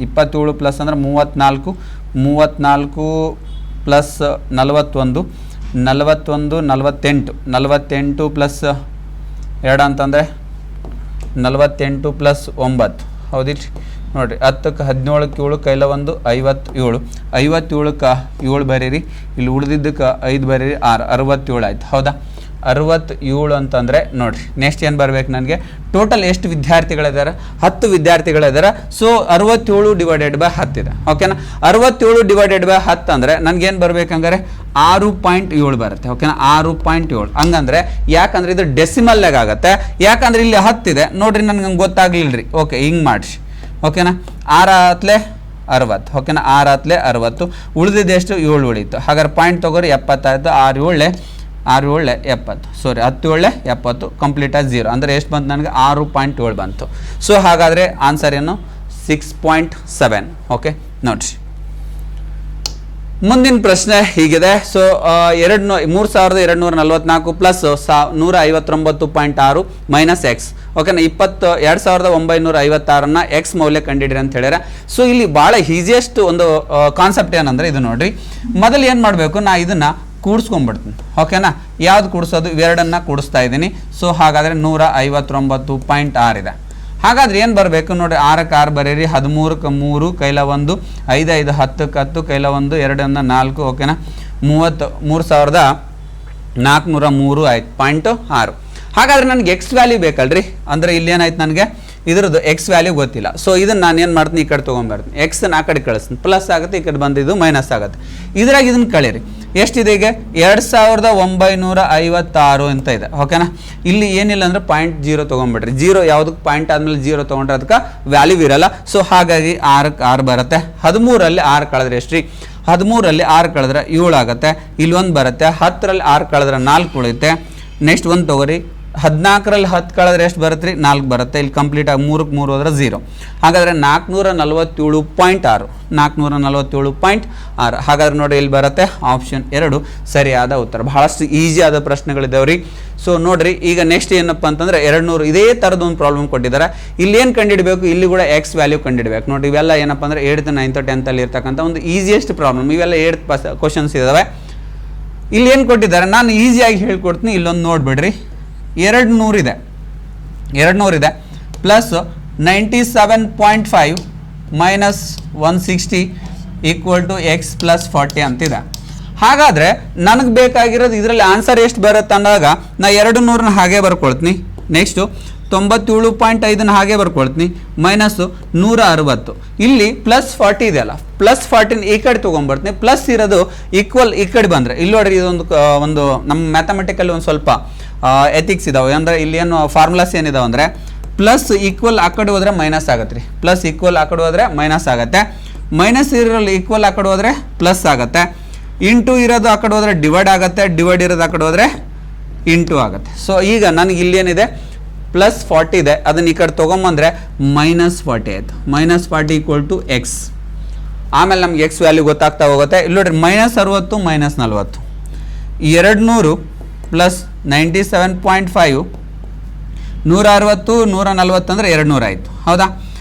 27 ಪ್ಲಸ್ ಅಂದರೆ 34 34 ಪ್ಲಸ್ 41 41 48 48 ಪ್ಲಸ್ 2 ಅಂತಂದರೆ 48 ಪ್ಲಸ್ 9, ಹೌದಿಲ್ಲ. ನೋಡಿರಿ 10ಕ್ಕೆ 17ಕ್ಕೆ 7 ಕೈಲ 1 57 57ಕ್ಕೆ 7 ಬರೀರಿ, ಇಲ್ಲಿ ಉಳಿದಿದ್ದಕ್ಕೆ 5 ಬರೀರಿ, 6 67 ಆಯ್ತು. ಹೌದಾ? 67 ಅಂತಂದರೆ ನೋಡಿರಿ ನೆಕ್ಸ್ಟ್ ಏನು ಬರಬೇಕು ನನಗೆ, ಟೋಟಲ್ ಎಷ್ಟು ವಿದ್ಯಾರ್ಥಿಗಳಿದ್ದಾರೆ? 10 ವಿದ್ಯಾರ್ಥಿಗಳಿದ್ದಾರೆ. ಸೊ 67 ಡಿವೈಡೆಡ್ ಬೈ 10 ಇದೆ. ಓಕೆನಾ? 67 ಡಿವೈಡೆಡ್ ಬೈ 10 ಅಂದರೆ ನನಗೇನು ಬರಬೇಕಂದ್ರೆ 6.7 ಬರುತ್ತೆ. ಓಕೆನಾ? 6.7 ಹಂಗಂದ್ರೆ ಯಾಕಂದ್ರೆ ಇದು ಡೆಸಿಮಲ್ನಾಗ ಆಗುತ್ತೆ. ಯಾಕಂದ್ರೆ ಇಲ್ಲಿ 10 ಇದೆ ನೋಡ್ರಿ, ನನಗೆ ಹಂಗೆ ಗೊತ್ತಾಗ್ಲಿಲ್ಲ ರೀ. ಓಕೆ, ಹಿಂಗೆ ಮಾಡಿಸಿ. ಓಕೆನಾ? 6 × 60. ಓಕೆನಾ? 6 × 60 ಉಳಿದಿದ್ದೆಷ್ಟು 7 ಉಳೀತು. ಹಾಗಾದ್ರೆ ಪಾಯಿಂಟ್ ತೊಗೋರಿ 70 ಆಯಿತು. 6 7 70. ಸಾರಿ, 10 7 70 ಕಂಪ್ಲೀಟ್ ಆಗಿ 0 ಅಂದರೆ ಎಷ್ಟು ಬಂತು ನನಗೆ? 6.7 ಬಂತು. ಸೊ ಹಾಗಾದರೆ ಆನ್ಸರ್ ಏನು? 6.7. ಓಕೆ ನೋಡ್ರಿ, ಮುಂದಿನ ಪ್ರಶ್ನೆ ಹೀಗಿದೆ. So 3244 plus 159.6 minus X. ಓಕೆನಾ? 2956 ಎಕ್ಸ್ ಮೌಲ್ಯ ಕಂಡಿಡಿರಿ ಅಂತ ಹೇಳ್ಯಾರ. ಸೊ ಇಲ್ಲಿ ಭಾಳ ಈಸಿಯೆಸ್ಟ್ ಒಂದು ಕಾನ್ಸೆಪ್ಟ್ ಏನಂದ್ರೆ ಇದು ನೋಡ್ರಿ, ಮೊದಲು ಏನು ಮಾಡಬೇಕು, ನಾ ಇದನ್ನ ಕೂಡಿಸ್ಕೊಂಡ್ಬಿಡ್ತೀನಿ. ಓಕೆನಾ? ಯಾವ್ದು ಕೂಡಿಸೋದು? ಇವೆರಡನ್ನ ಕೂಡಿಸ್ತಾ ಇದ್ದೀನಿ. ಸೊ ಹಾಗಾದರೆ 159.6 ಇದೆ. ಹಾಗಾದ್ರೆ ಏನು ಬರಬೇಕು ನೋಡಿ, 6ಕ್ಕೆ 6 ಬರೀರಿ, 13ಕ್ಕೆ 3 ಕೈಲ 1, 5 5 10ಕ್ಕೆ 10 ಕೈಲ 1, 2 4. ಓಕೆನಾ? 33,403 ಆಯ್ತು. 0.6. ಹಾಗಾದ್ರೆ ನನಗೆ ಎಕ್ಸ್ ವ್ಯಾಲ್ಯೂ ಬೇಕಲ್ರಿ, ಅಂದರೆ ಇಲ್ಲಿ ಏನಾಯ್ತು ನನಗೆ ಇದ್ರದ್ದು ಎಕ್ಸ್ ವ್ಯಾಲ್ಯೂ ಗೊತ್ತಿಲ್ಲ. ಸೊ ಇದನ್ನು ನಾನು ಏನು ಮಾಡ್ತೀನಿ, ಈ ಕಡೆ ತೊಗೊಂಬರ್ತೀನಿ, ಎಕ್ಸನ್ನು ಆ ಕಡೆ ಕಳಿಸ್ತೀನಿ, ಪ್ಲಸ್ ಆಗುತ್ತೆ, ಈ ಕಡೆ ಬಂದಿದ್ದು ಮೈನಸ್ ಆಗುತ್ತೆ. ಇದ್ರಾಗ ಇದನ್ನು ಕಳೀರಿ. ಎಷ್ಟಿದೆ ಈಗ? 2956 ಅಂತ ಇದೆ. ಓಕೆನಾ? ಇಲ್ಲಿ ಏನಿಲ್ಲ ಅಂದರೆ 0.0 ತೊಗೊಂಬಿಡ್ರಿ. 0 ಯಾವುದಕ್ಕೆ ಪಾಯಿಂಟ್ ಆದಮೇಲೆ 0 ತೊಗೊಂಡ್ರೆ ಅದಕ್ಕೆ ವ್ಯಾಲ್ಯೂ ಇರಲ್ಲ. ಸೊ ಹಾಗಾಗಿ 6ಕ್ಕೆ 6 ಬರುತ್ತೆ. 13ರಲ್ಲಿ 6 ಕಳೆದ್ರೆ ಎಷ್ಟು ರೀ? 13ರಲ್ಲಿ 6 ಕಳೆದ್ರೆ 7 ಆಗುತ್ತೆ. ಇಲ್ಲಿ 1 ಬರುತ್ತೆ. 10ರಲ್ಲಿ 6 ಕಳೆದ್ರೆ 4 ಉಳಿಯುತ್ತೆ. ನೆಕ್ಸ್ಟ್ 1 ತೊಗೊರಿ. 14ರಲ್ಲಿ 10 ಕಳೆದ್ರೆ ಎಷ್ಟು ಬರುತ್ತೆ ರೀ? 4 ಬರುತ್ತೆ. ಇಲ್ಲಿ ಕಂಪ್ಲೀಟ್ ಆಗಿ 3ಕ್ಕೆ 3 ಹೋದ್ರೆ 0. ಹಾಗಾದರೆ 447.6. 447.6. ಹಾಗಾದ್ರೆ ನೋಡಿ ಇಲ್ಲಿ ಬರುತ್ತೆ ಆಪ್ಷನ್ 2 ಸರಿಯಾದ ಉತ್ತರ. ಬಹಳಷ್ಟು ಈಸಿ ಆದ ಪ್ರಶ್ನೆಗಳಿದ್ದಾವೆ ರೀ. ಸೊ ನೋಡ್ರಿ, ಈಗ ನೆಕ್ಸ್ಟ್ ಏನಪ್ಪ ಅಂತಂದ್ರೆ 200 ಇದೇ ಥರದ ಒಂದು ಪ್ರಾಬ್ಲಮ್ ಕೊಟ್ಟಿದ್ದಾರೆ. ಇಲ್ಲಿ ಏನು ಕಂಡುಹಿಡಬೇಕು? ಇಲ್ಲಿ ಕೂಡ ಎಕ್ಸ್ ವ್ಯಾಲ್ಯೂ ಕಂಡುಹಿಡಬೇಕು. ನೋಡಿ, ಇವೆಲ್ಲ ಏನಪ್ಪ ಅಂದ್ರೆ 8th 9th 10th ಅಲ್ಲಿ ಇರ್ತಕ್ಕಂಥ ಒಂದು ಈಸಿಯೆಸ್ಟ್ ಪ್ರಾಬ್ಲಮ್. ಇವೆಲ್ಲ 8th ಕ್ವಶನ್ಸ್ ಇದಾವೆ. ಇಲ್ಲಿ ಏನು ಕೊಟ್ಟಿದ್ದಾರೆ ನಾನು ಈಸಿಯಾಗಿ ಹೇಳ್ಕೊಡ್ತೀನಿ. ಇಲ್ಲೊಂದು ನೋಡ್ಬಿಡ್ರಿ, 200 ಇದೆ, 200 ಇದೆ, plus 97.5 minus 160 equal to X plus 40 ಅಂತಿದೆ. ಹಾಗಾದರೆ ನನಗೆ ಬೇಕಾಗಿರೋದು ಇದರಲ್ಲಿ ಆನ್ಸರ್ ಎಷ್ಟು ಬರುತ್ತೆ ಅಂದಾಗ ನಾ 200ನ ಹಾಗೆ ಬರ್ಕೊಳ್ತೀನಿ. ನೆಕ್ಸ್ಟು 97.5ನ ಹಾಗೆ ಬರ್ಕೊಳ್ತೀನಿ, ಮೈನಸ್ಸು 160. ಇಲ್ಲಿ ಪ್ಲಸ್ 40 ಇದೆಯಲ್ಲ, ಪ್ಲಸ್ 40ನ ಈ ಕಡೆ ತೊಗೊಂಡ್ಬರ್ತೀನಿ. ಪ್ಲಸ್ ಇರೋದು ಈಕ್ವಲ್ ಈ ಕಡೆ ಬಂದರೆ ಇಲ್ಲಿ ನೋಡ್ರಿ, ಇದೊಂದು ನಮ್ಮ ಮ್ಯಾಥಮೆಟಿಕಲ್ಲಿ ಒಂದು ಸ್ವಲ್ಪ ಎಥಿಕ್ಸ್ ಇದಾವೆ. ಅಂದರೆ ಇಲ್ಲಿ ಏನು ಫಾರ್ಮುಲಾಸ್ ಏನಿದಾವೆ ಅಂದರೆ ಪ್ಲಸ್ ಈಕ್ವಲ್ ಆ ಕಡೆ ಹೋದರೆ ಮೈನಸ್ ಆಗುತ್ತೆ ರೀ. ಪ್ಲಸ್ ಈಕ್ವಲ್ ಆ ಕಡೆ ಹೋದರೆ ಮೈನಸ್ ಆಗುತ್ತೆ. ಮೈನಸ್ ಇರೋಲ್ಲಿ ಈಕ್ವಲ್ ಆ ಕಡೆ ಹೋದರೆ ಪ್ಲಸ್ ಆಗುತ್ತೆ. ಇಂಟು ಇರೋದು ಆ ಕಡೆ ಹೋದರೆ ಡಿವೈಡ್ ಆಗುತ್ತೆ. ಡಿವೈಡ್ ಇರೋದು ಆ ಕಡೆ ಹೋದರೆ ಇಂಟು ಆಗುತ್ತೆ. ಸೊ ಈಗ ನನಗೆ ಇಲ್ಲಿ ಏನಿದೆ, ಪ್ಲಸ್ 40 ಇದೆ, ಅದನ್ನ ಈ ಕಡೆ ತೊಗೊಂಬಂದರೆ ಮೈನಸ್ 40 ಆಯಿತು. Minus 40 equal to X. ಆಮೇಲೆ ನಮ್ಗೆ ಎಕ್ಸ್ ವ್ಯಾಲ್ಯೂ ಗೊತ್ತಾಗ್ತಾ ಹೋಗುತ್ತೆ. ಇಲ್ಲಿ ನೋಡ್ರಿ, ಮೈನಸ್ 60 ಮೈನಸ್ 40. 200 ಪ್ಲಸ್ 97.5 160 140 ಅಂದರೆ 200 ಆಯಿತು. ಹೌದಾ?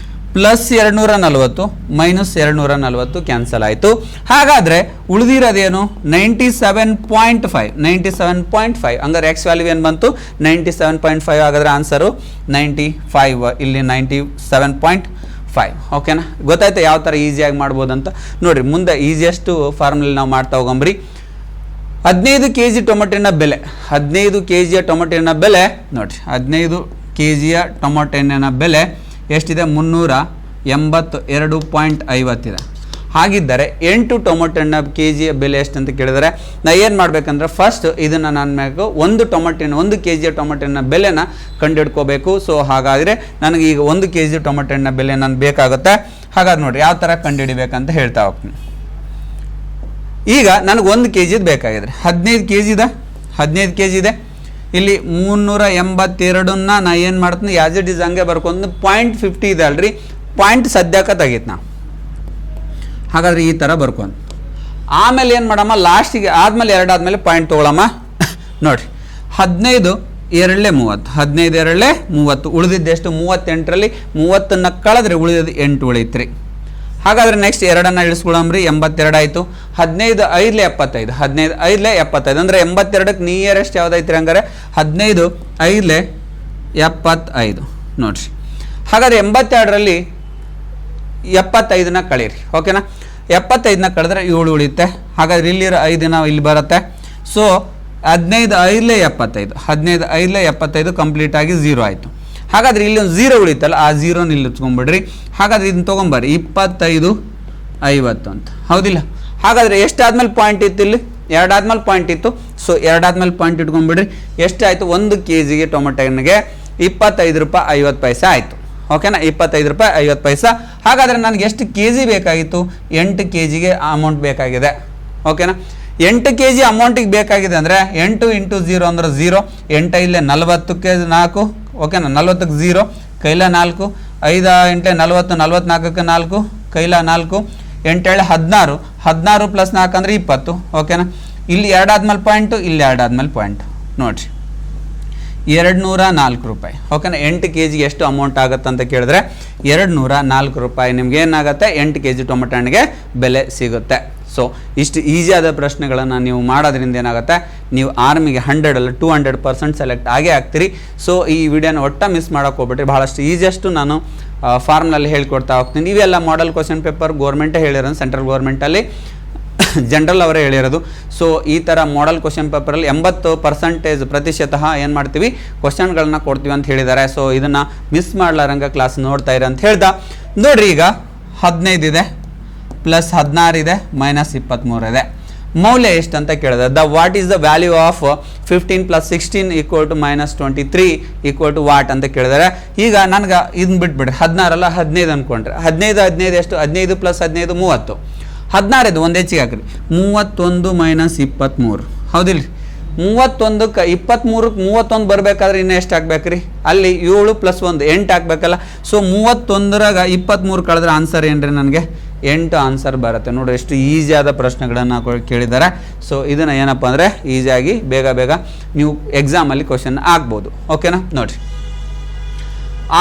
ಪ್ಲಸ್ 240 ಮೈನಸ್ 240 ಕ್ಯಾನ್ಸಲ್ ಆಯಿತು. ಹಾಗಾದರೆ ಉಳಿದಿರೋದೇನು? 97.5. 97.5 ಹಂಗಾರೆ ಎಕ್ಸ್ ವ್ಯಾಲ್ಯೂ ಏನು ಬಂತು? 97.5. ಹಾಗಾದರೆ ಆನ್ಸರು 95. ಇಲ್ಲಿ 97.5. ಓಕೆನಾ? ಗೊತ್ತಾಯ್ತು ಯಾವ ಥರ ಈಸಿಯಾಗಿ ಮಾಡ್ಬೋದಂತ. ನೋಡಿರಿ, ಮುಂದೆ ಈಸಿಯೆಸ್ಟು ಫಾರ್ಮುಲಿ ನಾವು ಮಾಡ್ತಾ ಹೋಗಂಬ್ರಿ. 15 kg ಟೊಮೆಟೊನ ಬೆಲೆ, 15 kg ಟೊಮೆಟೊನ ಬೆಲೆ ನೋಡಿರಿ, 15 kg ಟೊಮೆಟೊನ ಬೆಲೆ ಎಷ್ಟಿದೆ? 382.50 ಇದೆ. ಹಾಗಿದ್ದರೆ 8 ಟೊಮೆಟೊನ kg ಬೆಲೆ ಎಷ್ಟು ಅಂತ ಕೇಳಿದರೆ ನಾ ಏನು ಮಾಡಬೇಕಂದ್ರೆ ಫಸ್ಟ್ ಇದನ್ನು ನಾನು ಬೇಕು 1 kg ಟೊಮೆಟೊನ ಬೆಲೆನ ಕಂಡುಹಿಡ್ಕೋಬೇಕು. ಸೊ ಹಾಗಾದರೆ ನನಗೆ ಈಗ 1 kg ಟೊಮೆಟೊನ ಬೆಲೆ ನಾನು ಬೇಕಾಗುತ್ತೆ. ಹಾಗಾದ್ರೆ ನೋಡಿ ಯಾವ ಥರ ಕಂಡುಹಿಡಿಬೇಕಂತ ಹೇಳ್ತಾ ಹೋಗ್ತೀನಿ. ಈಗ ನನಗೆ 1 kg ಬೇಕಾಗಿದ್ರೆ 15 kg ಇದೆ, 15 kg ಇದೆ. ಇಲ್ಲಿ 382ನ್ನ ನಾ ಏನು ಮಾಡ್ತೀನಿ, ಆ್ಯಸ್ ಇಟ್ ಈಸ್ ಹಂಗೆ ಬರ್ಕೊಂಡು 0.50 ಇದೆ ಅಲ್ರಿ, ಪಾಯಿಂಟ್ ಸದ್ಯಕ್ಕೆ ತೆಗೀತು ನಾವು. ಹಾಗಾದ್ರೆ ಈ ಥರ ಬರ್ಕೊಂಡು ಆಮೇಲೆ ಏನು ಮಾಡಮ್ಮ, ಲಾಸ್ಟಿಗೆ ಆದಮೇಲೆ 2 ಆದಮೇಲೆ ಪಾಯಿಂಟ್ ತೊಗೊಳಮ್ಮ. ನೋಡಿರಿ, 15 2 30, 15 2 30, ಉಳಿದಿದ್ದೆಷ್ಟು? 38ರಲ್ಲಿ 30ನ್ನು ಕಳೆದ್ರೆ ಉಳಿದಿದ್ದು 8 ಉಳಿತ್ರಿ. ಹಾಗಾದರೆ ನೆಕ್ಸ್ಟ್ 2ಅನ್ನು ಇಳಿಸ್ಕೊಳ್ಳಮ್ರಿ, 82 ಆಯಿತು. 15 5 75, 15 5 75 ಅಂದರೆ 82ಕ್ಕೆ ನಿಯರೆಸ್ಟ್ ಯಾವುದೈತ್ರಿ? ಹಂಗಾರೆ 15 5 75 ನೋಡಿರಿ. ಹಾಗಾದರೆ 82ರಲ್ಲಿ 75ನ ಕಳೀರಿ. ಓಕೆನಾ, 75ನ ಕಳೆದ್ರೆ 7 ಉಳಿಯುತ್ತೆ. ಹಾಗಾದ್ರೆ ಇಲ್ಲಿರೋ 5 ಇಲ್ಲಿ ಬರುತ್ತೆ. ಸೊ 15 5 75, 15 5 75 ಕಂಪ್ಲೀಟ್ ಆಗಿ 0 ಆಯಿತು. ಹಾಗಾದ್ರೆ ಇಲ್ಲಿ ಒಂದು 0 ಉಳಿತಲ್ಲ, ಆ 0ನ ಇಲ್ಲಿ ಇಟ್ಕೊಂಡ್ಬಿಡ್ರಿ. ಹಾಗಾದ್ರೆ ಇದನ್ನ ತೊಗೊಂಬರ್ರಿ, 25 50 ಅಂತ, ಹೌದಿಲ್ಲ? ಹಾಗಾದ್ರೆ ಎಷ್ಟಾದ್ಮೇಲೆ ಪಾಯಿಂಟ್ ಇತ್ತು? ಇಲ್ಲಿ 2 ಆದ್ಮೇಲೆ ಪಾಯಿಂಟ್ ಇತ್ತು. ಸೊ 2 ಆದ್ಮೇಲೆ ಪಾಯಿಂಟ್ ಇಟ್ಕೊಂಡ್ಬಿಡ್ರಿ. ಎಷ್ಟಾಯಿತು? 1 kg ಟೊಮೆಟೊ ಹಣ್ಣಿಗೆ 25 ರೂಪಾಯಿ 50 ಪೈಸೆ ಆಯಿತು. ಓಕೆನಾ, 25 ರೂಪಾಯಿ 50 ಪೈಸೆ. ಹಾಗಾದರೆ ನನಗೆ ಎಷ್ಟು kg ಬೇಕಾಗಿತ್ತು? 8 kgಗೆ ಅಮೌಂಟ್ ಬೇಕಾಗಿದೆ. ಓಕೆನಾ, 8 kg ಅಮೌಂಟಿಗೆ ಬೇಕಾಗಿದೆ ಅಂದರೆ 8 × 0 ಅಂದರೆ 0. 8 ಇಲ್ಲೇ 40ಕ್ಕೆ 4. ಓಕೆನಾ, 40ಕ್ಕೆ 0, ಕೈಲ 4, 5 × 40, 44ಕ್ಕೆ 4, ಕೈಲ 4, 8 7 16, 16 + 4 ಅಂದರೆ 20. ಓಕೆನಾ, ಇಲ್ಲಿ 2 ಆದ್ಮೇಲೆ ಪಾಯಿಂಟು, ಇಲ್ಲಿ 2 ಆದ್ಮೇಲೆ ಪಾಯಿಂಟು ನೋಡಿರಿ, 204 ರೂಪಾಯಿ. ಓಕೆನಾ, 8 kgಗೆ ಎಷ್ಟು ಅಮೌಂಟ್ ಆಗುತ್ತೆ ಅಂತ ಕೇಳಿದ್ರೆ 204 ರೂಪಾಯಿ ನಿಮ್ಗೆ ಏನಾಗುತ್ತೆ? 8 kg ಟೊಮೆಟೊ ಹಣ್ಣಿಗೆ ಬೆಲೆ ಸಿಗುತ್ತೆ. ಸೊ ಇಷ್ಟು ಈಸಿಯಾದ ಪ್ರಶ್ನೆಗಳನ್ನು ನೀವು ಮಾಡೋದ್ರಿಂದ ಏನಾಗುತ್ತೆ? ನೀವು ಆರ್ಮಿಗೆ 100 ಅಲ್ಲ 200% ಸೆಲೆಕ್ಟ್ ಆಗೇ ಆಗ್ತೀರಿ. ಸೊ ಈ ವಿಡಿಯೋನ ಒಟ್ಟ ಮಿಸ್ ಮಾಡೋಕೆ ಹೋಗ್ಬಿಟ್ರಿ. ಭಾಳಷ್ಟು ಈಸಿಯಷ್ಟು ನಾನು ಫಾರ್ಮ್ನಲ್ಲಿ ಹೇಳ್ಕೊಡ್ತಾ ಹೋಗ್ತೀನಿ. ಇವೆಲ್ಲ ಮಾಡೆಲ್ ಕ್ವಶನ್ ಪೇಪರ್ ಗೌರ್ಮೆಂಟೇ ಹೇಳಿರೋದು, ಸೆಂಟ್ರಲ್ ಗೌರ್ಮೆಂಟಲ್ಲಿ ಜನರಲ್ ಅವರೇ ಹೇಳಿರೋದು. ಸೊ ಈ ಥರ ಮಾಡೆಲ್ ಕ್ವಶನ್ ಪೇಪರಲ್ಲಿ 80% ಪ್ರತಿಶತ ಏನು ಮಾಡ್ತೀವಿ? ಕ್ವಶನ್ಗಳನ್ನ ಕೊಡ್ತೀವಿ ಅಂತ ಹೇಳಿದ್ದಾರೆ. ಸೊ ಇದನ್ನು ಮಿಸ್ ಮಾಡಲಾರಂಗೆ ಕ್ಲಾಸ್ ನೋಡ್ತಾ ಇರಿ ಅಂತ ಹೇಳ್ದ. ನೋಡ್ರಿ, ಈಗ 15 ಇದೆ, ಪ್ಲಸ್ 16 ಇದೆ, ಮೈನಸ್ 23 ಇದೆ. ಮೌಲ್ಯ ಎಷ್ಟು ಅಂತ ಕೇಳಿದೆ. What is the value of 15 + 16 = -23 = what ಅಂತ ಕೇಳಿದ್ದಾರೆ. ಈಗ ನನಗೆ ಇದನ್ನ ಬಿಟ್ಬಿಡ್ರಿ, 16 ಅಲ್ಲ 15 ಅಂದ್ಕೊಂಡ್ರೆ 15 15 ಎಷ್ಟು? 15 + 15 30. 16 ಇದು ಒಂದು ಹೆಚ್ಚಿಗೆ ಹಾಕ್ರಿ, 31 - 23, ಹೌದಿಲ್ಲ? 31ಕ್ಕೆ 23ಕ್ಕೆ 31 ಬರಬೇಕಾದ್ರೆ ಇನ್ನೂ ಎಷ್ಟು ಹಾಕ್ಬೇಕ್ರಿ? ಅಲ್ಲಿ 7 + 1 8 ಹಾಕ್ಬೇಕಲ್ಲ. ಸೊ 31ರಾಗ 23 ಕಳೆದ್ರೆ ಆನ್ಸರ್ ಏನ್ರಿ? ನನಗೆ 8 ಆನ್ಸರ್ ಬರುತ್ತೆ. ನೋಡಿರಿ, ಎಷ್ಟು ಈಸಿಯಾದ ಪ್ರಶ್ನೆಗಳನ್ನು ಕೇಳಿದ್ದಾರೆ. ಸೊ ಇದನ್ನು ಏನಪ್ಪ ಅಂದರೆ ಈಸಿಯಾಗಿ ಬೇಗ ಬೇಗ ನೀವು ಎಕ್ಸಾಮಲ್ಲಿ ಕ್ವಶನ್ ಆಗ್ಬೋದು. ಓಕೆನಾ, ನೋಡಿರಿ,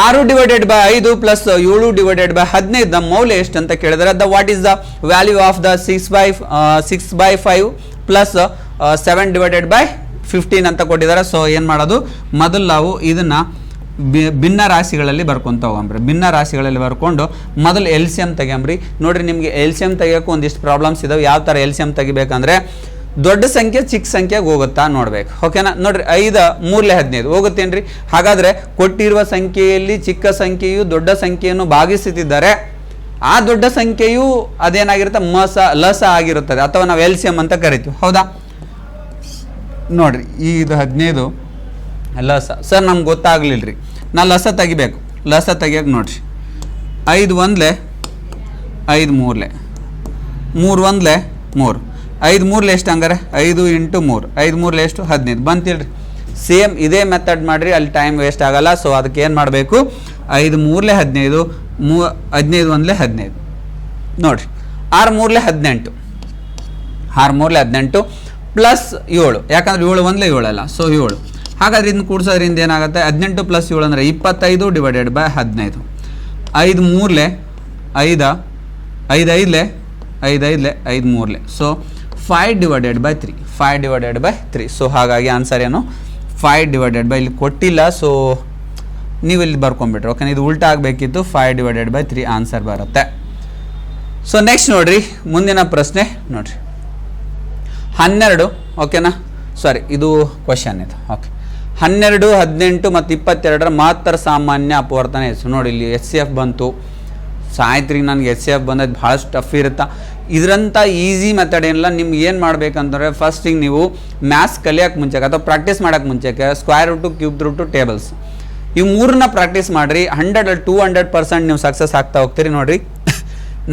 6 / 5 + 7 / 15 ಮೌಲ್ಯ ಎಷ್ಟು ಅಂತ ಕೇಳಿದರೆ what is the value of the 6/5 + 7 / 15 ಅಂತ ಕೊಟ್ಟಿದ್ದಾರೆ. ಸೊ ಏನು ಮಾಡೋದು? ಮೊದಲು ನಾವು ಇದನ್ನು ಭಿನ್ನ ರಾಶಿಗಳಲ್ಲಿ ಬರ್ಕೊತ ಹೋಗಂಬ್ರಿ. ಭಿನ್ನ ರಾಶಿಗಳಲ್ಲಿ ಬರ್ಕೊಂಡು ಮೊದಲು LCM ತೆಗಿಯಂಬ್ರಿ. ನೋಡಿರಿ, ನಿಮಗೆ LCM ತೆಗಿಯೋಕೆ ಒಂದಿಷ್ಟು ಪ್ರಾಬ್ಲಮ್ಸ್ ಇದಾವೆ. ಯಾವ ಥರ LCM ತೆಗಿಬೇಕಂದ್ರೆ ದೊಡ್ಡ ಸಂಖ್ಯೆ ಚಿಕ್ಕ ಸಂಖ್ಯೆಗೆ ಹೋಗುತ್ತಾ ನೋಡ್ಬೇಕು. ಓಕೆನಾ, ನೋಡಿರಿ, 5 3 15 ಹೋಗುತ್ತೇನ್ರಿ? ಹಾಗಾದರೆ ಕೊಟ್ಟಿರುವ ಸಂಖ್ಯೆಯಲ್ಲಿ ಚಿಕ್ಕ ಸಂಖ್ಯೆಯು ದೊಡ್ಡ ಸಂಖ್ಯೆಯನ್ನು ಭಾಗಿಸುತ್ತಿದ್ದಾರೆ. ಆ ದೊಡ್ಡ ಸಂಖ್ಯೆಯು ಅದೇನಾಗಿರುತ್ತೆ? ಲಸ ಆಗಿರುತ್ತದೆ, ಅಥವಾ ನಾವು LCM ಅಂತ ಕರಿತೀವಿ. ಹೌದಾ? ನೋಡಿರಿ, ಇದು 15 ಲಸ. ಸರ್ ನಮ್ಗೆ ಗೊತ್ತಾಗಲಿಲ್ಲ ರೀ, ನಾ ಲಸ ತೆಗಿಬೇಕು. ಲಸ ತೆಗಿಯೋಕೆ ನೋಡಿರಿ, 5 1 5 3 3 1 3 5 3 ಎಷ್ಟು? ಹಂಗಾರೆ 5 × 3 5 3 ಎಷ್ಟು? 15 ಬಂತಿಲ್ರಿ. ಸೇಮ್ ಇದೇ ಮೆಥಡ್ ಮಾಡಿರಿ, ಅಲ್ಲಿ ಟೈಮ್ ವೇಸ್ಟ್ ಆಗಲ್ಲ. ಸೊ ಅದಕ್ಕೆ ಏನು ಮಾಡಬೇಕು? 5 3 15 15 1 15 ನೋಡಿರಿ, 6 3 18 6 3 18 ಪ್ಲಸ್ 7, ಯಾಕಂದ್ರೆ 7 1 7 ಅಲ್ಲ. ಸೊ 7. ಹಾಗಾದ್ರೆ ಇದನ್ನು ಕೂಡಿಸೋದ್ರಿಂದ ಏನಾಗುತ್ತೆ? 18 + 7 ಅಂದರೆ 25 / 15. 5 3 5 5 5 5 5 3. ಸೊ 5 / 3 5 / 3. ಸೊ ಹಾಗಾಗಿ ಆನ್ಸರ್ ಏನು? 5 / ಇಲ್ಲಿ ಕೊಟ್ಟಿಲ್ಲ. ಸೊ ನೀವು ಇಲ್ಲಿ ಬರ್ಕೊಂಡ್ಬಿಟ್ರಿ. ಓಕೆ, ಇದು ಉಲ್ಟಾ ಆಗಬೇಕಿತ್ತು. 5 / 3 ಆನ್ಸರ್ ಬರುತ್ತೆ. ಸೊ ನೆಕ್ಸ್ಟ್ ನೋಡ್ರಿ, ಮುಂದಿನ ಪ್ರಶ್ನೆ ನೋಡ್ರಿ, 12. ಓಕೆನಾ, ಸಾರಿ, ಇದು ಕ್ವಶನ್ ಇದು. ಓಕೆ, 12 18 ಮತ್ತು 22ರ ಮಾತ್ರ ಸಾಮಾನ್ಯ ಅಪವರ್ತನ ಹೆಸರು. ನೋಡಿ, ಇಲ್ಲಿ HCF ಬಂತು. ಸಾಯ್ತ್ರಿ, ನನಗೆ HCF ಬಂದದ್ದು ಭಾಳಷ್ಟು ಟಫ್ ಇರುತ್ತೆ. ಇದರಂಥ ಈಸಿ ಮೆಥಡ್ ಏನಿಲ್ಲ. ನಿಮ್ಗೆ ಏನು ಮಾಡ್ಬೇಕಂತಂದರೆ ಫಸ್ಟಿಗೆ ನೀವು ಮ್ಯಾಥ್ಸ್ ಕಲಿಯೋಕ್ಕೆ ಮುಂಚೆಗೆ ಅಥವಾ ಪ್ರಾಕ್ಟೀಸ್ ಮಾಡೋಕ್ಕೆ ಮುಂಚೆಗೆ square root, cube root, tables ಇವು 3ನ್ನ ಪ್ರಾಕ್ಟೀಸ್ ಮಾಡಿರಿ. 100 200% ನೀವು ಸಕ್ಸಸ್ ಆಗ್ತಾ ಹೋಗ್ತೀರಿ. ನೋಡಿರಿ,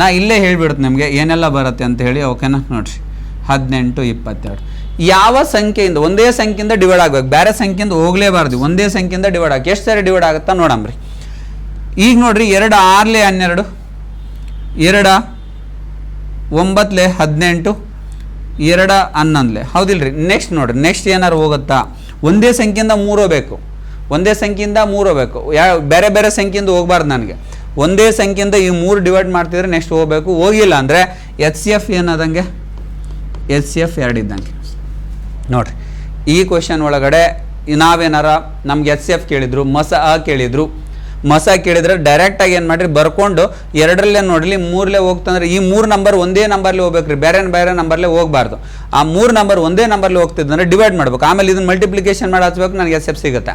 ನಾ ಇಲ್ಲೇ ಹೇಳಿಬಿಡುತ್ತೆ ನಿಮಗೆ ಏನೆಲ್ಲ ಬರುತ್ತೆ ಅಂತ ಹೇಳಿ. ಓಕೆನಾ, ನೋಡಿರಿ, 18 22 ಯಾವ ಸಂಖ್ಯೆಯಿಂದ, ಒಂದೇ ಸಂಖ್ಯೆಯಿಂದ ಡಿವೈಡ್ ಆಗಬೇಕು, ಬೇರೆ ಸಂಖ್ಯೆಯಿಂದ ಹೋಗಲೇಬಾರ್ದು. ಒಂದೇ ಸಂಖ್ಯೆಯಿಂದ ಡಿವೈಡ್ ಆಗಿ ಎಷ್ಟು ಸಾರಿ ಡಿವೈಡ್ ಆಗುತ್ತಾ ನೋಡಂಬ್ರಿ. ಈಗ ನೋಡ್ರಿ, 2 6 12 2 9 18 2 11. ಹೌದಿಲ್ರಿ? ನೆಕ್ಸ್ಟ್ ನೋಡ್ರಿ, ನೆಕ್ಸ್ಟ್ ಏನಾರು ಹೋಗುತ್ತಾ? ಒಂದೇ ಸಂಖ್ಯೆಯಿಂದ 3 ಹೋಗ್ಬೇಕು, ಒಂದೇ ಸಂಖ್ಯೆಯಿಂದ 3 ಹೋಗ್ಬೇಕು. ಬೇರೆ ಬೇರೆ ಸಂಖ್ಯೆಯಿಂದ ಹೋಗ್ಬಾರ್ದು. ನನಗೆ ಒಂದೇ ಸಂಖ್ಯೆಯಿಂದ ಈ 3 ಡಿವೈಡ್ ಮಾಡ್ತಿದ್ರೆ ನೆಕ್ಸ್ಟ್ ಹೋಗ್ಬೇಕು. ಹೋಗಿಲ್ಲ ಅಂದರೆ HCF ಏನದಂಗೆ? HCF 2 ಇದ್ದಂಗೆ. ನೋಡಿರಿ, ಈ ಕ್ವೆಶನ್ ಒಳಗಡೆ ನಾವೇನಾರ ನಮ್ಗೆ HCF ಕೇಳಿದ್ರು, ಕೇಳಿದ್ರು, ಮಸ ಕೇಳಿದ್ರೆ ಡೈರೆಕ್ಟಾಗಿ ಏನು ಮಾಡಿರಿ ಬರ್ಕೊಂಡು 2ರಲ್ಲೇ ನೋಡ್ರಿ 3ಲೇ ಹೋಗ್ತಂದ್ರೆ ಈ 3 ನಂಬರ್ ಒಂದೇ ನಂಬರ್ಲಿ ಹೋಗ್ಬೇಕ್ರಿ, ಬೇರೆ ಬೇರೆ ನಂಬರ್ಲೇ ಹೋಗ್ಬಾರ್ದು. ಆ 3 ನಂಬರ್ ಒಂದೇ ನಂಬರ್ಲಿ ಹೋಗ್ತಿದ್ದಂದ್ರೆ ಡಿವೈಡ್ ಮಾಡ್ಬೇಕು, ಆಮೇಲೆ ಇದನ್ನ ಮಲ್ಟಿಪ್ಲಿಕೇಶನ್ ಮಾಡಿ ಹಚ್ಬೇಕು, ನನಗೆ SF ಸಿಗುತ್ತೆ.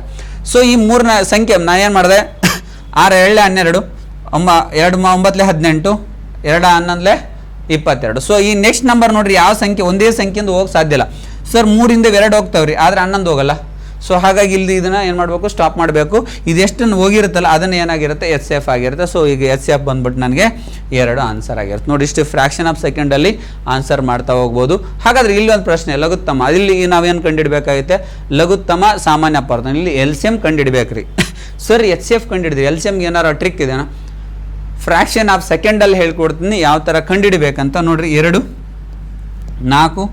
ಸೊ ಈ 3 ಸಂಖ್ಯೆ ನಾನು ಏನು ಮಾಡಿದೆ 6 7 12 2 9 18 2 11 22. ಸೊ ಈ ನೆಕ್ಸ್ಟ್ ನಂಬರ್ ನೋಡ್ರಿ ಯಾವ ಸಂಖ್ಯೆ ಒಂದೇ ಸಂಖ್ಯೆಯಿಂದ ಹೋಗಕ್ಕೆ ಸಾಧ್ಯ ಇಲ್ಲ ಸರ್, 3ರಿಂದ 2 ಹೋಗ್ತಾವ್ರಿ ಆದ್ರೆ 11 ಹೋಗಲ್ಲ. ಸೊ ಹಾಗಾಗಿ ಇಲ್ಲಿ ಇದನ್ನ ಏನು ಮಾಡಬೇಕು, ಸ್ಟಾಪ್ ಮಾಡಬೇಕು. ಇದೆಷ್ಟನ್ನು ಹೋಗಿರುತ್ತಲ್ಲ ಅದನ್ನು ಏನಾಗಿರುತ್ತೆ SF ಆಗಿರುತ್ತೆ. ಸೊ ಈಗ SF ಬಂದ್ಬಿಟ್ಟು ನನಗೆ 2 ಆನ್ಸರ್ ಆಗಿರುತ್ತೆ ನೋಡಿ. ಇಷ್ಟು ಫ್ರಾಕ್ಷನ್ ಆಫ್ ಸೆಕೆಂಡಲ್ಲಿ ಆನ್ಸರ್ ಮಾಡ್ತಾ ಹೋಗ್ಬೋದು. ಹಾಗಾದ್ರೆ ಇಲ್ಲಿ ಒಂದು ಪ್ರಶ್ನೆ, ಲಘುತ್ತಮ, ಇಲ್ಲಿ ನಾವೇನು ಕಂಡುಹಿಡಬೇಕಾಗುತ್ತೆ, ಲಘುತ್ತಮ ಸಾಮಾನ್ಯ ಅಪವರ್ತ, ಇಲ್ಲಿ LCM ಕಂಡುಹಿಡಬೇಕ್ರಿ. ಸರ್ SF ಕಂಡುಹಿಡಿದ್ರಿ, LCMಗೆ ಏನಾರು ಟ್ರಿಕ್ ಇದೆನಾ? ಫ್ರಾಕ್ಷನ್ ಆಫ್ ಸೆಕೆಂಡಲ್ಲಿ ಹೇಳ್ಕೊಡ್ತೀನಿ ಯಾವ ಥರ ಕಂಡುಹಿಡಿಬೇಕಂತ ನೋಡ್ರಿ. 2 4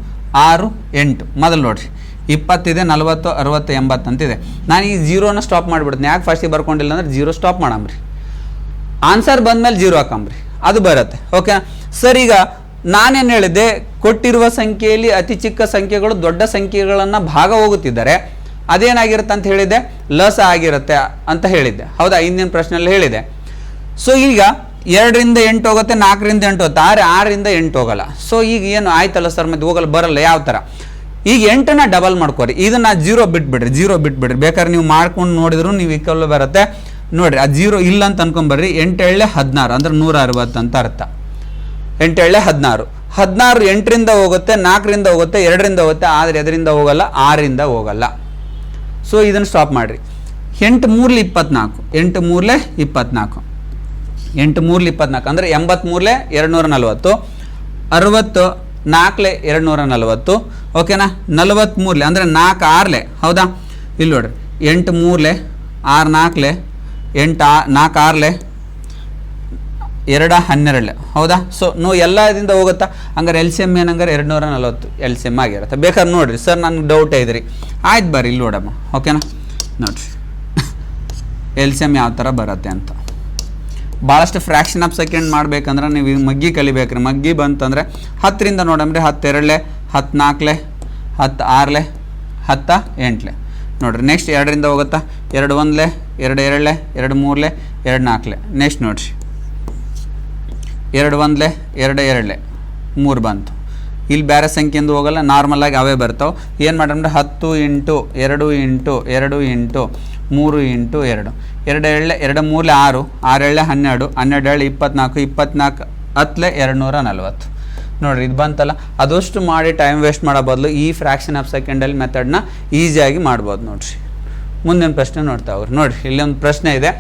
6 8 ಮೊದಲು ನೋಡ್ರಿ 20 ಇದೆ, 40 60 80 ಅಂತಿದೆ. ನಾನು ಈ 0ನ ಸ್ಟಾಪ್ ಮಾಡಿಬಿಡ್ತೀನಿ. ಯಾಕೆ ಫಸ್ಟಿಗೆ ಬರ್ಕೊಂಡಿಲ್ಲ ಅಂದ್ರೆ 0 ಸ್ಟಾಪ್ ಮಾಡಮ್ರಿ, ಆನ್ಸರ್ ಬಂದಮೇಲೆ 0 ಹಾಕಮ್ರಿ, ಅದು ಬರುತ್ತೆ. ಓಕೆ ಸರ್, ಈಗ ನಾನೇನು ಹೇಳಿದ್ದೆ, ಕೊಟ್ಟಿರುವ ಸಂಖ್ಯೆಯಲ್ಲಿ ಅತಿ ಚಿಕ್ಕ ಸಂಖ್ಯೆಗಳು ದೊಡ್ಡ ಸಂಖ್ಯೆಗಳನ್ನು ಭಾಗ ಹೋಗುತ್ತಿದ್ದಾರೆ, ಅದೇನಾಗಿರುತ್ತೆ ಅಂತ ಹೇಳಿದ್ದೆ, ಲಸ ಆಗಿರುತ್ತೆ ಅಂತ ಹೇಳಿದ್ದೆ, ಹೌದಾ? ಹಿಂದಿನ ಪ್ರಶ್ನೆಯಲ್ಲಿ ಹೇಳಿದೆ. ಸೊ ಈಗ 2ರಿಂದ 8 ಹೋಗುತ್ತೆ, 4ರಿಂದ 8 ಹೋಗುತ್ತೆ, 6ರಿಂದ 8 ಹೋಗಲ್ಲ. ಸೊ ಈಗ ಏನು ಆಯ್ತಲ್ಲ ಸರ್, ಮತ್ತೆ ಹೋಗಲ್ಲ, ಬರಲ್ಲ. ಯಾವ ಥರ? ಈಗ 8ನ ಡಬಲ್ ಮಾಡ್ಕೊರಿ, ಇದನ್ನ 0 ಬಿಟ್ಬಿಡ್ರಿ. ಬೇಕಾದ್ರೆ ನೀವು ಮಾಡ್ಕೊಂಡು ನೋಡಿದ್ರು ನೀವು ಈಕ್ವಲ್ ಬರುತ್ತೆ ನೋಡ್ರಿ. ಆ 0 ಇಲ್ಲ ಅಂತ ಅನ್ಕೊಂಬರ್ರಿ. 8 7 16 ಅಂದ್ರೆ 160 ಅಂತ ಅರ್ಥ. 8 7 16 16 8ರಿಂದ ಹೋಗುತ್ತೆ, 4ರಿಂದ ಹೋಗುತ್ತೆ, 2ರಿಂದ ಹೋಗುತ್ತೆ, ಆದರೆ ಎದರಿಂದ ಹೋಗಲ್ಲ, 6ರಿಂದ ಹೋಗಲ್ಲ. ಸೊ ಇದನ್ನು ಸ್ಟಾಪ್ ಮಾಡಿರಿ. 8 3 24 8 3 24 8 3 24 ಅಂದರೆ 83 240 60 4 240. ಓಕೆನಾ? 43 ಅಂದರೆ 4 6 ಹೌದಾ? ಇಲ್ಲಿ ನೋಡ್ರಿ 8 3 6 4 8 4 6 2 12 ಹೌದಾ? ಸೊ ಎಲ್ಲ ಇದರಿಂದ ಹೋಗುತ್ತಾ? ಹಂಗಾರೆ LCM ಏನಂಗಾರೆ 240 LCM ಆಗಿರುತ್ತೆ. ಬೇಕಾದ್ರೆ ನೋಡ್ರಿ ಸರ್, ನನಗೆ ಡೌಟ್ ಐತ್ರಿ. ಆಯ್ತು ಬರ್ರಿ ಇಲ್ಲಿ ನೋಡಮ್ಮ. ಓಕೆನಾ? ನೋಡ್ರಿ LCM ಯಾವ ಥರ ಬರುತ್ತೆ ಅಂತ. ಭಾಳಷ್ಟು ಫ್ರ್ಯಾಕ್ಷನ್ ಆಫ್ ಸೆಕೆಂಡ್ ಮಾಡ್ಬೇಕಂದ್ರೆ ನೀವು ಮಗ್ಗಿ ಕಲಿಬೇಕ್ರಿ. ಮಗ್ಗಿ ಬಂತಂದರೆ 10ರಿಂದ ನೋಡಮ್ರಿ. 10 2 10 4 10 6 10 8 ನೋಡ್ರಿ. ನೆಕ್ಸ್ಟ್ 2ರಿಂದ ಹೋಗುತ್ತಾ? 2 1 2 2 2 3 2 4 ನೆಕ್ಸ್ಟ್ ನೋಡ್ರಿ 2 1 2 2 3 ಬಂತು. ಇಲ್ಲಿ ಬೇರೆ ಸಂಖ್ಯೆಯಿಂದ ಹೋಗಲ್ಲ, ನಾರ್ಮಲಾಗಿ ಅವೇ ಬರ್ತಾವೆ. ಏನು ಮಾಡಂದ್ರೆ 10 ಇಂಟು 2 ಇಂಟು 2 ಇಂಟು 3 ಇಂಟು 2 2 2 2 3 6 6 12 12 24 24 10 240 ನೋಡಿರಿ. ಇದು ಬಂತಲ್ಲ, ಅದಷ್ಟು ಮಾಡಿ ಟೈಮ್ ವೇಸ್ಟ್ ಮಾಡೋ ಬದಲು ಈ ಫ್ರ್ಯಾಕ್ಷನ್ ಆಫ್ ಸೆಕೆಂಡಲ್ಲಿ ಮೆಥಡ್ನ ಈಸಿಯಾಗಿ ಮಾಡ್ಬೋದು ನೋಡ್ರಿ. ಮುಂದಿನ ಪ್ರಶ್ನೆ ನೋಡ್ತಾ ಹೋಗ್ರಿ. ನೋಡಿರಿ ಇಲ್ಲಿ ಒಂದು ಪ್ರಶ್ನೆ ಇದೆ.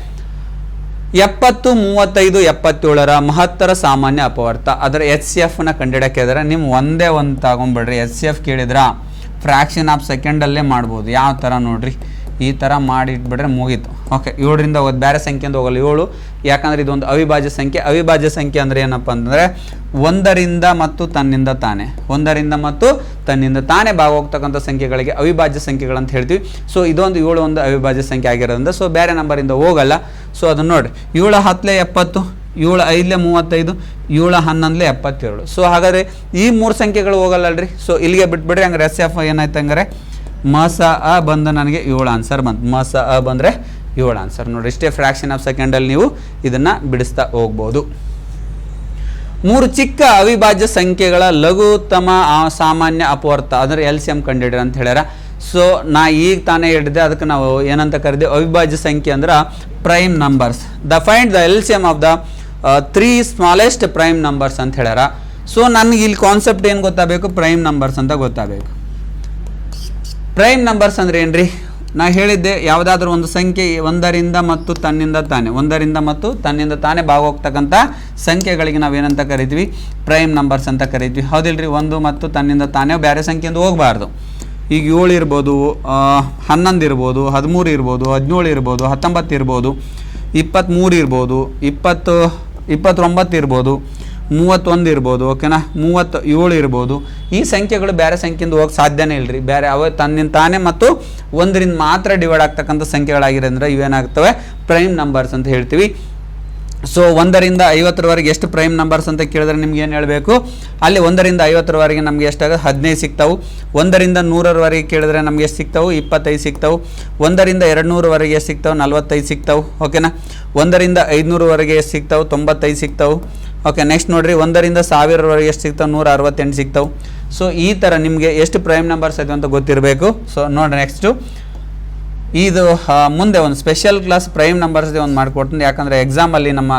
70 35 77ರ ಮಹತ್ತರ ಸಾಮಾನ್ಯ ಅಪವರ್ತ, ಅದರ HCFನ ಕಂಡುಹಿಡಕ್ಕೆ ಇದ್ದಾರೆ. ನೀವು ಒಂದೇ ಒಂದು ತಗೊಂಡ್ಬಿಡ್ರಿ. HCF ಕೇಳಿದ್ರ ಫ್ರ್ಯಾಕ್ಷನ್ ಆಫ್ ಸೆಕೆಂಡಲ್ಲೇ ಮಾಡ್ಬೋದು. ಯಾವ ಥರ ನೋಡ್ರಿ, ಈ ಥರ ಮಾಡಿಟ್ಬಿಟ್ರೆ ಮುಗೀತು. ಓಕೆ, 7ರಿಂದ ಹೋಗೋದು, ಬೇರೆ ಸಂಖ್ಯೆಯಿಂದ ಹೋಗಲ್ಲ. 7 ಯಾಕಂದರೆ ಇದೊಂದು ಅವಿಭಾಜ್ಯ ಸಂಖ್ಯೆ. ಅವಿಭಾಜ್ಯ ಸಂಖ್ಯೆ ಅಂದರೆ ಏನಪ್ಪ ಅಂತಂದರೆ 1ರಿಂದ ಮತ್ತು ತನ್ನಿಂದ ತಾನೇ, 1ರಿಂದ ಮತ್ತು ತನ್ನಿಂದ ತಾನೇ ಭಾಗ ಹೋಗ್ತಕ್ಕಂಥ ಸಂಖ್ಯೆಗಳಿಗೆ ಅವಿಭಾಜ್ಯ ಸಂಖ್ಯೆಗಳಂತ ಹೇಳ್ತೀವಿ. ಸೊ ಇದೊಂದು 7 ಒಂದು ಅವಿಭಾಜ್ಯ ಸಂಖ್ಯೆ ಆಗಿರೋದ್ರಿಂದ ಸೊ ಬೇರೆ ನಂಬರಿಂದ ಹೋಗಲ್ಲ. ಸೊ ಅದನ್ನು ನೋಡಿರಿ, 7 10 70 7 5 35 7 11 72. ಸೊ ಹಾಗಾದರೆ ಈ 3 ಸಂಖ್ಯೆಗಳು ಹೋಗಲ್ಲಲ್ರಿ. ಸೊ ಇಲ್ಲಿಗೆ ಬಿಟ್ಬಿಡ್ರಿ. ಹಂಗಾರೆ SF ಏನಾಯ್ತು ಹಂಗಾರೆ ಮಸ ಅ ಬಂದು ನನಗೆ 7 ಆನ್ಸರ್ ಬಂತು. ಮಸ ಅ ಬಂದರೆ 7 ಆನ್ಸರ್ ನೋಡಿರಿ. ಇಷ್ಟೇ ಫ್ರ್ಯಾಕ್ಷನ್ ಆಫ್ ಸೆಕೆಂಡಲ್ಲಿ ನೀವು ಇದನ್ನು ಬಿಡಿಸ್ತಾ ಹೋಗ್ಬೋದು. 3 ಚಿಕ್ಕ ಅವಿಭಾಜ್ಯ ಸಂಖ್ಯೆಗಳ ಲಘುತ್ತಮ ಸಾಮಾನ್ಯ ಅಪವರ್ತ ಅಂದರೆ LCM ಕಂಡುಹಿಡಿರಿ ಅಂತ ಹೇಳ್ಯಾರ. ಸೊ ನಾ ಈಗ ತಾನೇ ಹೇಳಿದೆ, ಅದಕ್ಕೆ ನಾವು ಏನಂತ ಕರೆದೆ, ಅವಿಭಾಜ್ಯ ಸಂಖ್ಯೆ ಅಂದ್ರೆ prime numbers. The find the LCM of the 3 smallest prime numbers ಅಂತ ಹೇಳ್ಯಾರ. ಸೊ ನನಗೆ ಇಲ್ಲಿ ಕಾನ್ಸೆಪ್ಟ್ ಏನು ಗೊತ್ತಾಗಬೇಕು, ಪ್ರೈಮ್ ನಂಬರ್ಸ್ ಅಂತ ಗೊತ್ತಾಗಬೇಕು. ಪ್ರೈಮ್ ನಂಬರ್ಸ್ ಅಂದ್ರೆ ಏನ್ರಿ? ನಾ ಹೇಳಿದ್ದೆ, ಯಾವುದಾದ್ರೂ ಒಂದು ಸಂಖ್ಯೆ 1ರಿಂದ ಮತ್ತು ತನ್ನಿಂದ ತಾನೇ, 1ರಿಂದ ಮತ್ತು ತನ್ನಿಂದ ತಾನೇ ಭಾಗ ಹೋಗ್ತಕ್ಕಂಥ ಸಂಖ್ಯೆಗಳಿಗೆ ನಾವೇನಂತ ಕರಿತೀವಿ, ಪ್ರೈಮ್ ನಂಬರ್ಸ್ ಅಂತ ಕರಿತೀವಿ. ಹೌದಿಲ್ರಿ? 1 ಮತ್ತು ತನ್ನಿಂದ ತಾನೇ ಬೇರೆ ಸಂಖ್ಯೆಯಿಂದ ಹೋಗಬಾರ್ದು. ಈಗ 7 ಇರ್ಬೋದು, 11 ಇರ್ಬೋದು, 13 ಇರ್ಬೋದು, 17 ಇರ್ಬೋದು, 19 ಇರ್ಬೋದು, 23 ಇರ್ಬೋದು, 29 ಇರ್ಬೋದು, 31 ಇರ್ಬೋದು. ಓಕೆನಾ? 37 ಇರ್ಬೋದು. ಈ ಸಂಖ್ಯೆಗಳು ಬೇರೆ ಸಂಖ್ಯೆಯಿಂದ ಹೋಗಕ್ಕೆ ಸಾಧ್ಯನೇ ಇಲ್ಲರಿ. ಬೇರೆ ಅವ ತನ್ನಿಂದ ತಾನೇ ಮತ್ತು 1ರಿಂದ ಮಾತ್ರ ಡಿವೈಡ್ ಆಗ್ತಕ್ಕಂಥ ಸಂಖ್ಯೆಗಳಾಗಿರೋದ್ರೆ ಇವೇನಾಗ್ತವೆ, ಪ್ರೈಮ್ ನಂಬರ್ಸ್ ಅಂತ ಹೇಳ್ತೀವಿ. ಸೊ 1ರಿಂದ 50ರವರೆಗೆ ಎಷ್ಟು ಪ್ರೈಮ್ ನಂಬರ್ಸ್ ಅಂತ ಕೇಳಿದ್ರೆ ನಿಮ್ಗೆ ಏನು ಹೇಳಬೇಕು, ಅಲ್ಲಿ 1ರಿಂದ 50ರವರೆಗೆ ನಮಗೆ ಎಷ್ಟಾಗುತ್ತೆ 15 ಸಿಗ್ತಾವೆ. 1ರಿಂದ 100ರವರೆಗೆ ಕೇಳಿದ್ರೆ ನಮಗೆ ಎಷ್ಟು ಸಿಗ್ತಾವೆ 25 ಸಿಗ್ತಾವೆ. 1ರಿಂದ 200ರವರೆಗೆ ಎಷ್ಟು ಸಿಗ್ತಾವೆ 45 ಸಿಗ್ತಾವೆ. ಓಕೆನಾ. 1ರಿಂದ 500ರವರೆಗೆ ಎಷ್ಟು ಸಿಗ್ತಾವೆ 95 ಸಿಗ್ತಾವೆ. ಓಕೆ, ನೆಕ್ಸ್ಟ್ ನೋಡಿರಿ 1ರಿಂದ 1000ರವರೆಗೆ ಎಷ್ಟು ಸಿಗ್ತಾವೆ 168 ಸಿಗ್ತಾವೆ. ಸೊ ಈ ಥರ ನಿಮಗೆ ಎಷ್ಟು ಪ್ರೈಮ್ ನಂಬರ್ಸ್ ಆಯಿತು ಅಂತ ಗೊತ್ತಿರಬೇಕು. ಸೊ ನೋಡಿ ನೆಕ್ಸ್ಟು ಇದು ಮುಂದೆ ಒಂದು ಸ್ಪೆಷಲ್ ಕ್ಲಾಸ್ ಪ್ರೈಮ್ ನಂಬರ್ಸ್ಗೆ ಒಂದು ಮಾಡಿಕೊಡ್ತೀನಿ. ಯಾಕಂದರೆ ಎಕ್ಸಾಮಲ್ಲಿ ನಮ್ಮ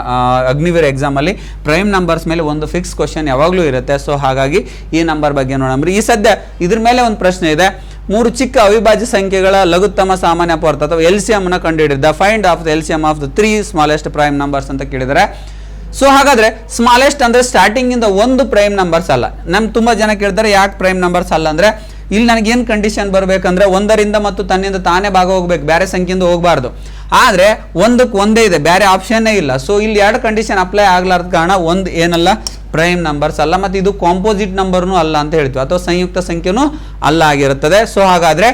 ಅಗ್ನಿವೀರ ಎಕ್ಸಾಮಲ್ಲಿ ಪ್ರೈಮ್ ನಂಬರ್ಸ್ ಮೇಲೆ ಒಂದು ಫಿಕ್ಸ್ ಕ್ವಶನ್ ಯಾವಾಗಲೂ ಇರುತ್ತೆ. ಸೊ ಹಾಗಾಗಿ ಈ ನಂಬರ್ ಬಗ್ಗೆ ನೋಡೋಣ. ಈ ಸದ್ಯ ಇದ್ರ ಮೇಲೆ ಒಂದು ಪ್ರಶ್ನೆ ಇದೆ. 3 ಚಿಕ್ಕ ಅವಿಭಾಜ್ಯ ಸಂಖ್ಯೆಗಳ ಲಘುತ್ತಮ ಸಾಮಾನ್ಯ ಅಪವರ್ತ ಅಥವಾ LCM ಕಂಡುಹಿಡಿದ find of the LCM of the 3 smallest prime numbers ಅಂತ ಕೇಳಿದರೆ. ಸೊ ಹಾಗಾದರೆ ಸ್ಮಾಲೆಸ್ಟ್ ಅಂದರೆ ಸ್ಟಾರ್ಟಿಂಗಿಂದ ಒಂದು ಪ್ರೈಮ್ ನಂಬರ್ಸ್ ಅಲ್ಲ. ತುಂಬ ಜನ ಕೇಳ್ತಾರೆ ಯಾಕೆ ಪ್ರೈಮ್ ನಂಬರ್ಸ್ ಅಲ್ಲ ಅಂದರೆ, ಇಲ್ಲಿ ನನಗೇನು ಕಂಡೀಷನ್ ಬರಬೇಕಂದ್ರೆ 1ರಿಂದ ಮತ್ತು ತನ್ನಿಂದ ತಾನೇ ಭಾಗ ಹೋಗ್ಬೇಕು, ಬೇರೆ ಸಂಖ್ಯೆಯಿಂದ ಹೋಗಬಾರ್ದು. ಆದರೆ ಒಂದಕ್ಕೆ ಒಂದೇ ಇದೆ, ಬೇರೆ ಆಪ್ಷನ್ನೇ ಇಲ್ಲ. ಸೊ ಇಲ್ಲಿ 2 ಕಂಡೀಷನ್ ಅಪ್ಲೈ ಆಗಲಾರ್ದ ಕಾರಣ ಒಂದು ಏನಲ್ಲ ಪ್ರೈಮ್ ನಂಬರ್ಸ್ ಅಲ್ಲ, ಮತ್ತು ಇದು ಕಾಂಪೋಸಿಟ್ ನಂಬರ್ನೂ ಅಲ್ಲ ಅಂತ ಹೇಳ್ತೀವಿ, ಅಥವಾ ಸಂಯುಕ್ತ ಸಂಖ್ಯೆನೂ ಅಲ್ಲ ಆಗಿರುತ್ತದೆ. ಸೊ ಹಾಗಾದರೆ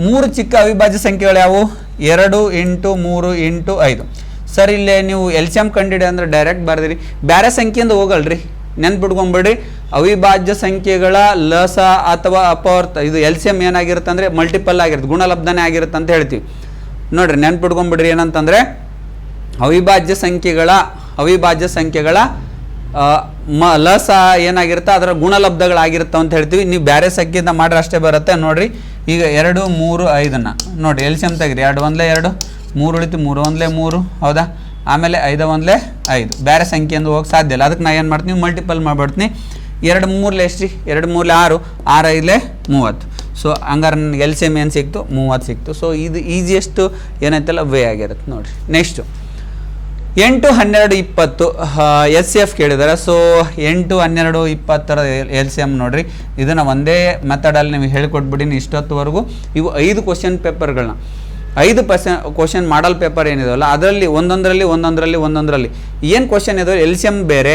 3 ಚಿಕ್ಕ ಅವಿಭಾಜ್ಯ ಸಂಖ್ಯೆಗಳು ಯಾವುವು 2 × 3 × 5. ಸರ್ ಇಲ್ಲೇ ನೀವು LCM ಕಂಡಿಡಿ ಅಂದರೆ ಡೈರೆಕ್ಟ್ ಬರ್ದಿರಿ, ಬೇರೆ ಸಂಖ್ಯೆಯಿಂದ ಹೋಗಲ್ರಿ, ನೆನ್ಪಿಟ್ಕೊಂಬಿಡ್ರಿ. ಅವಿಭಾಜ್ಯ ಸಂಖ್ಯೆಗಳ ಲಸ ಅಥವಾ ಅಪವರ್ತ ಇದು LCM ಏನಾಗಿರುತ್ತೆ ಅಂದರೆ ಮಲ್ಟಿಪಲ್ ಆಗಿರುತ್ತೆ, ಗುಣಲಬ್ಧನೇ ಆಗಿರುತ್ತೆ ಅಂತ ಹೇಳ್ತೀವಿ. ನೋಡಿರಿ ನೆನ್ಪಿಟ್ಕೊಂಬಿಡ್ರಿ, ಏನಂತಂದರೆ ಅವಿಭಾಜ್ಯ ಸಂಖ್ಯೆಗಳ ಲಸ ಏನಾಗಿರುತ್ತೆ ಅದರ ಗುಣಲಬ್ಧಗಳಾಗಿರುತ್ತೆ ಅಂತ ಹೇಳ್ತೀವಿ. ನೀವು ಬೇರೆ ಸಂಖ್ಯೆಯಿಂದ ಮಾಡ್ರೆ ಅಷ್ಟೇ ಬರುತ್ತೆ. ನೋಡಿರಿ ಈಗ 2 3 5 ನೋಡಿರಿ LCM ತೆಗಿರಿ. 2 1 2 3 ಉಳಿತು, 3 1 3 ಹೌದಾ. ಆಮೇಲೆ 5 1 5 ಬೇರೆ ಸಂಖ್ಯೆಯಿಂದ ಹೋಗಿ ಸಾಧ್ಯ ಇಲ್ಲ. ಅದಕ್ಕೆ ನಾನು ಏನು ಮಾಡ್ತೀನಿ ಮಲ್ಟಿಪಲ್ ಮಾಡಿಬಿಡ್ತೀನಿ. 2 3 ಎಷ್ಟು ರೀ 2 3 6 6 5 30. ಸೊ ಹಂಗಾರೆ ನನಗೆ LCM ಏನು ಸಿಕ್ತು 30 ಸಿಕ್ತು. ಸೊ ಇದು ಈಸಿಯೆಸ್ಟು ಏನೈತಲ್ಲ ವೇ ಆಗಿರುತ್ತೆ. ನೋಡಿರಿ ನೆಕ್ಸ್ಟು 8 12 20 SCF ಕೇಳಿದ್ದಾರೆ. ಸೊ 8 12 20 LCM ನೋಡಿರಿ, ಇದನ್ನು ಒಂದೇ ಮೆಥಡಲ್ಲಿ ನೀವು ಹೇಳಿಕೊಟ್ಬಿಟ್ಟಿನಿ ಇಷ್ಟೊತ್ತುವರೆಗೂ. ಇವು 5 ಕ್ವಶನ್ ಪೇಪರ್ಗಳನ್ನ 5% ಕ್ವಶನ್ ಮಾಡಲ್ ಪೇಪರ್ ಏನಿದಾವಲ್ಲ ಅದರಲ್ಲಿ ಒಂದೊಂದರಲ್ಲಿ ಏನು ಕ್ವಶನ್ ಇದಾವೆ LCM ಬೇರೆ,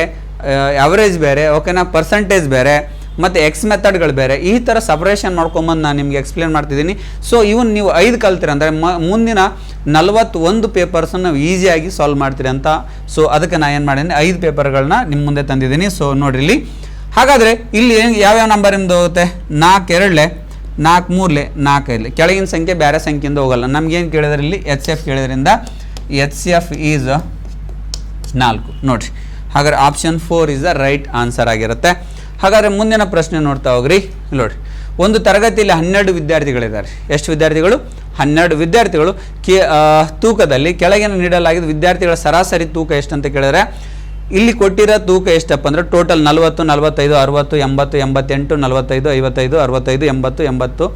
ಅವರೇಜ್ ಬೇರೆ, ಓಕೆನಾ, ಪರ್ಸಂಟೇಜ್ ಬೇರೆ, ಮತ್ತು ಎಕ್ಸ್ ಮೆಥಡ್ಗಳು ಬೇರೆ, ಈ ಥರ ಸಪ್ರೇಷನ್ ಮಾಡ್ಕೊಂಬಂದು ನಾನು ನಿಮಗೆ ಎಕ್ಸ್ಪ್ಲೇನ್ ಮಾಡ್ತಿದ್ದೀನಿ. ಸೊ ಇವನು ನೀವು 5 ಕಲ್ತೀರ ಅಂದರೆ ಮುಂದಿನ 41 ಪೇಪರ್ಸನ್ನು ನಾವು ಈಸಿಯಾಗಿ ಸಾಲ್ವ್ ಮಾಡ್ತೀರಿ ಅಂತ. ಸೊ ಅದಕ್ಕೆ ನಾನು ಏನು ಮಾಡಿದ್ದೀನಿ 5 ಪೇಪರ್ಗಳನ್ನ ನಿಮ್ಮ ಮುಂದೆ ತಂದಿದ್ದೀನಿ. ಸೊ ನೋಡಿರಿ ಇಲ್ಲಿ ಹಾಗಾದರೆ ಇಲ್ಲಿ ಯಾವ್ಯಾವ ನಂಬರ್ ನಿಮ್ದು ಹೋಗುತ್ತೆ 4 2 4 3 4 5 ಕೆಳಗಿನ ಸಂಖ್ಯೆ ಬೇರೆ ಸಂಖ್ಯೆಯಿಂದ ಹೋಗಲ್ಲ. ನಮಗೇನು ಕೇಳಿದ್ರೆ ಇಲ್ಲಿ HCF ಕೇಳಿದ್ರಿಂದ HCF ಈಸ್ 4 ನೋಡಿರಿ. ಹಾಗಾದ್ರೆ option 4 is the right answer ಆಗಿರುತ್ತೆ. ಹಾಗಾದರೆ ಮುಂದಿನ ಪ್ರಶ್ನೆ ನೋಡ್ತಾ ಹೋಗ್ರಿ. ನೋಡಿರಿ ಒಂದು ತರಗತಿಯಲ್ಲಿ 12 ವಿದ್ಯಾರ್ಥಿಗಳಿದ್ದಾರೆ. ಎಷ್ಟು ವಿದ್ಯಾರ್ಥಿಗಳು 12 ವಿದ್ಯಾರ್ಥಿಗಳು. ತೂಕದಲ್ಲಿ ಕೆಳಗಿನ ನೀಡಲಾಗಿದ್ದ ವಿದ್ಯಾರ್ಥಿಗಳ ಸರಾಸರಿ ತೂಕ ಎಷ್ಟು ಅಂತ ಕೇಳಿದ್ರೆ ಇಲ್ಲಿ ಕೊಟ್ಟಿರೋ ತೂಕ ಎಷ್ಟಪ್ಪ ಅಂದರೆ ಟೋಟಲ್ 40 45 60 80 88 45 55 65 80 80 65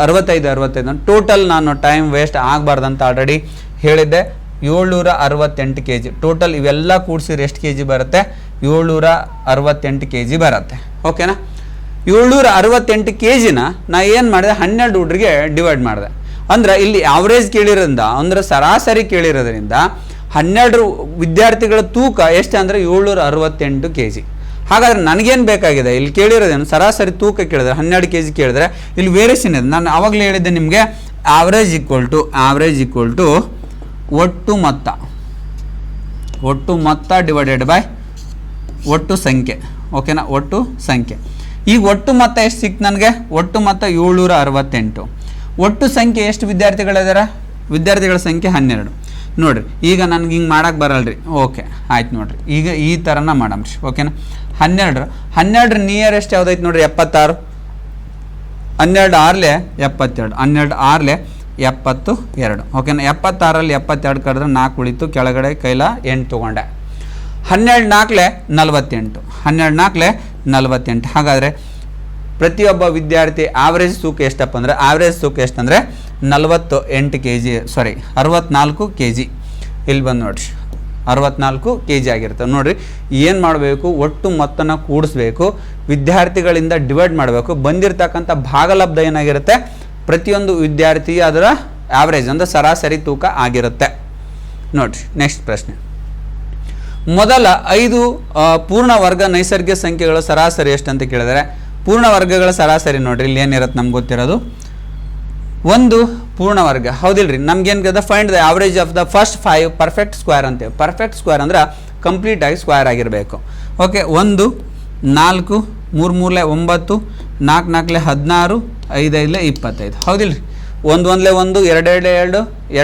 65 ಟೋಟಲ್. ನಾನು ಟೈಮ್ ವೇಸ್ಟ್ ಆಗಬಾರ್ದಂತ ಆಲ್ರೆಡಿ ಹೇಳಿದ್ದೆ. 768 kg ಟೋಟಲ್. ಇವೆಲ್ಲ ಕೂಡಿಸಿದ್ರೆ ಎಷ್ಟು kg ಬರುತ್ತೆ 768 kg ಬರುತ್ತೆ. ಓಕೆನಾ. 768 kgನ ನಾ ಏನು ಮಾಡಿದೆ 12 ಹುಡುಗರಿಗೆ ಡಿವೈಡ್ ಮಾಡಿದೆ. ಅಂದ್ರೆ ಇಲ್ಲಿ ಆವ್ರೇಜ್ ಕೇಳಿರೋದ್ರಿಂದ ಅಂದರೆ ಸರಾಸರಿ ಕೇಳಿರೋದ್ರಿಂದ 12 ವಿದ್ಯಾರ್ಥಿಗಳ ತೂಕ ಎಷ್ಟು ಅಂದರೆ 768 kg. ಹಾಗಾದ್ರೆ ನನಗೇನು ಬೇಕಾಗಿದೆ ಇಲ್ಲಿ ಕೇಳಿರೋದೇನು ಸರಾಸರಿ ತೂಕ ಕೇಳಿದ್ರೆ 12 kg ಕೇಳಿದ್ರೆ ಇಲ್ಲಿ ವೇರಿಯೇಷನ್ ಇದೆ. ನಾನು ಆವಾಗಲೇ ಹೇಳಿದ್ದೆ ನಿಮಗೆ ಆವ್ರೇಜ್ ಈಕ್ವಲ್ ಟು ಒಟ್ಟು ಮೊತ್ತ ಡಿವೈಡೆಡ್ ಬೈ ಒಟ್ಟು ಸಂಖ್ಯೆ. ಓಕೆನಾ, ಒಟ್ಟು ಸಂಖ್ಯೆ. ಈಗ ಒಟ್ಟು ಮೊತ್ತ ಎಷ್ಟು ಸಿಕ್ತು ನನಗೆ ಒಟ್ಟು ಮೊತ್ತ 768. ಒಟ್ಟು ಸಂಖ್ಯೆ ಎಷ್ಟು ವಿದ್ಯಾರ್ಥಿಗಳಿದ್ದಾರೆ ವಿದ್ಯಾರ್ಥಿಗಳ ಸಂಖ್ಯೆ 12. ನೋಡಿರಿ ಈಗ ನನಗೆ ಹಿಂಗೆ ಮಾಡೋಕ್ಕೆ ಬರಲ್ರಿ. ಓಕೆ ಆಯ್ತು ನೋಡಿರಿ ಈಗ ಈ ಥರನ ಮಾಡಮ್ರಿ. ಓಕೆನಾ. 12 ನಿಯರೆಸ್ಟ್ ಯಾವುದೈತೆ ನೋಡಿರಿ 76. 12 6 72 12 6 72. ಓಕೆನಾ. 76ರಲ್ಲಿ 72 ಕರೆದ್ರೆ 4 ಉಳಿತು, ಕೆಳಗಡೆ ಕೈಲ 8 ತೊಗೊಂಡೆ. 12 4 48. 12 4 48. ಹಾಗಾದರೆ ಪ್ರತಿಯೊಬ್ಬ ವಿದ್ಯಾರ್ಥಿ ಆವ್ರೇಜ್ ತೂಕ ಎಷ್ಟಪ್ಪ ಅಂದರೆ 48 kg 64 kg. ಇಲ್ಲಿ ಬಂದು ನೋಡಿರಿ 64 kg ಆಗಿರುತ್ತೆ. ನೋಡಿರಿ ಏನು ಮಾಡಬೇಕು ಒಟ್ಟು ಮೊತ್ತನ ಕೂಡಿಸ್ಬೇಕು, ವಿದ್ಯಾರ್ಥಿಗಳಿಂದ ಡಿವೈಡ್ ಮಾಡಬೇಕು, ಬಂದಿರತಕ್ಕಂಥ ಭಾಗಲಬ್ಧ ಏನಾಗಿರುತ್ತೆ ಪ್ರತಿಯೊಂದು ವಿದ್ಯಾರ್ಥಿ ಅದರ ಆವ್ರೇಜ್ ಅಂದರೆ ಸರಾಸರಿ ತೂಕ ಆಗಿರುತ್ತೆ. ನೋಡಿರಿ ನೆಕ್ಸ್ಟ್ ಪ್ರಶ್ನೆ. ಮೊದಲ 5 ಪೂರ್ಣ ವರ್ಗ ನೈಸರ್ಗಿಕ ಸಂಖ್ಯೆಗಳ ಸರಾಸರಿ ಎಷ್ಟು ಅಂತ ಕೇಳಿದರೆ ಪೂರ್ಣ ವರ್ಗಗಳ ಸರಾಸರಿ ನೋಡಿರಿ ಇಲ್ಲಿ ಏನಿರುತ್ತೆ ನಮ್ಗೆ ಗೊತ್ತಿರೋದು. ಒಂದು ಪೂರ್ಣ ವರ್ಗ ಹೌದಿಲ್ರಿ. ನಮ್ಗೇನು ಕದ find the average of the first 5 perfect square ಅಂತೇವೆ. ಪರ್ಫೆಕ್ಟ್ ಸ್ಕ್ವೇರ್ ಅಂದ್ರೆ ಕಂಪ್ಲೀಟ್ ಆಗಿ ಸ್ಕ್ವೇರ್ ಆಗಿರಬೇಕು. ಓಕೆ, 1 4 3 3 9 4 4 16 5 5 25 ಹೌದಿಲ್ರಿ. 1 1 1 2 2 2 2 2 4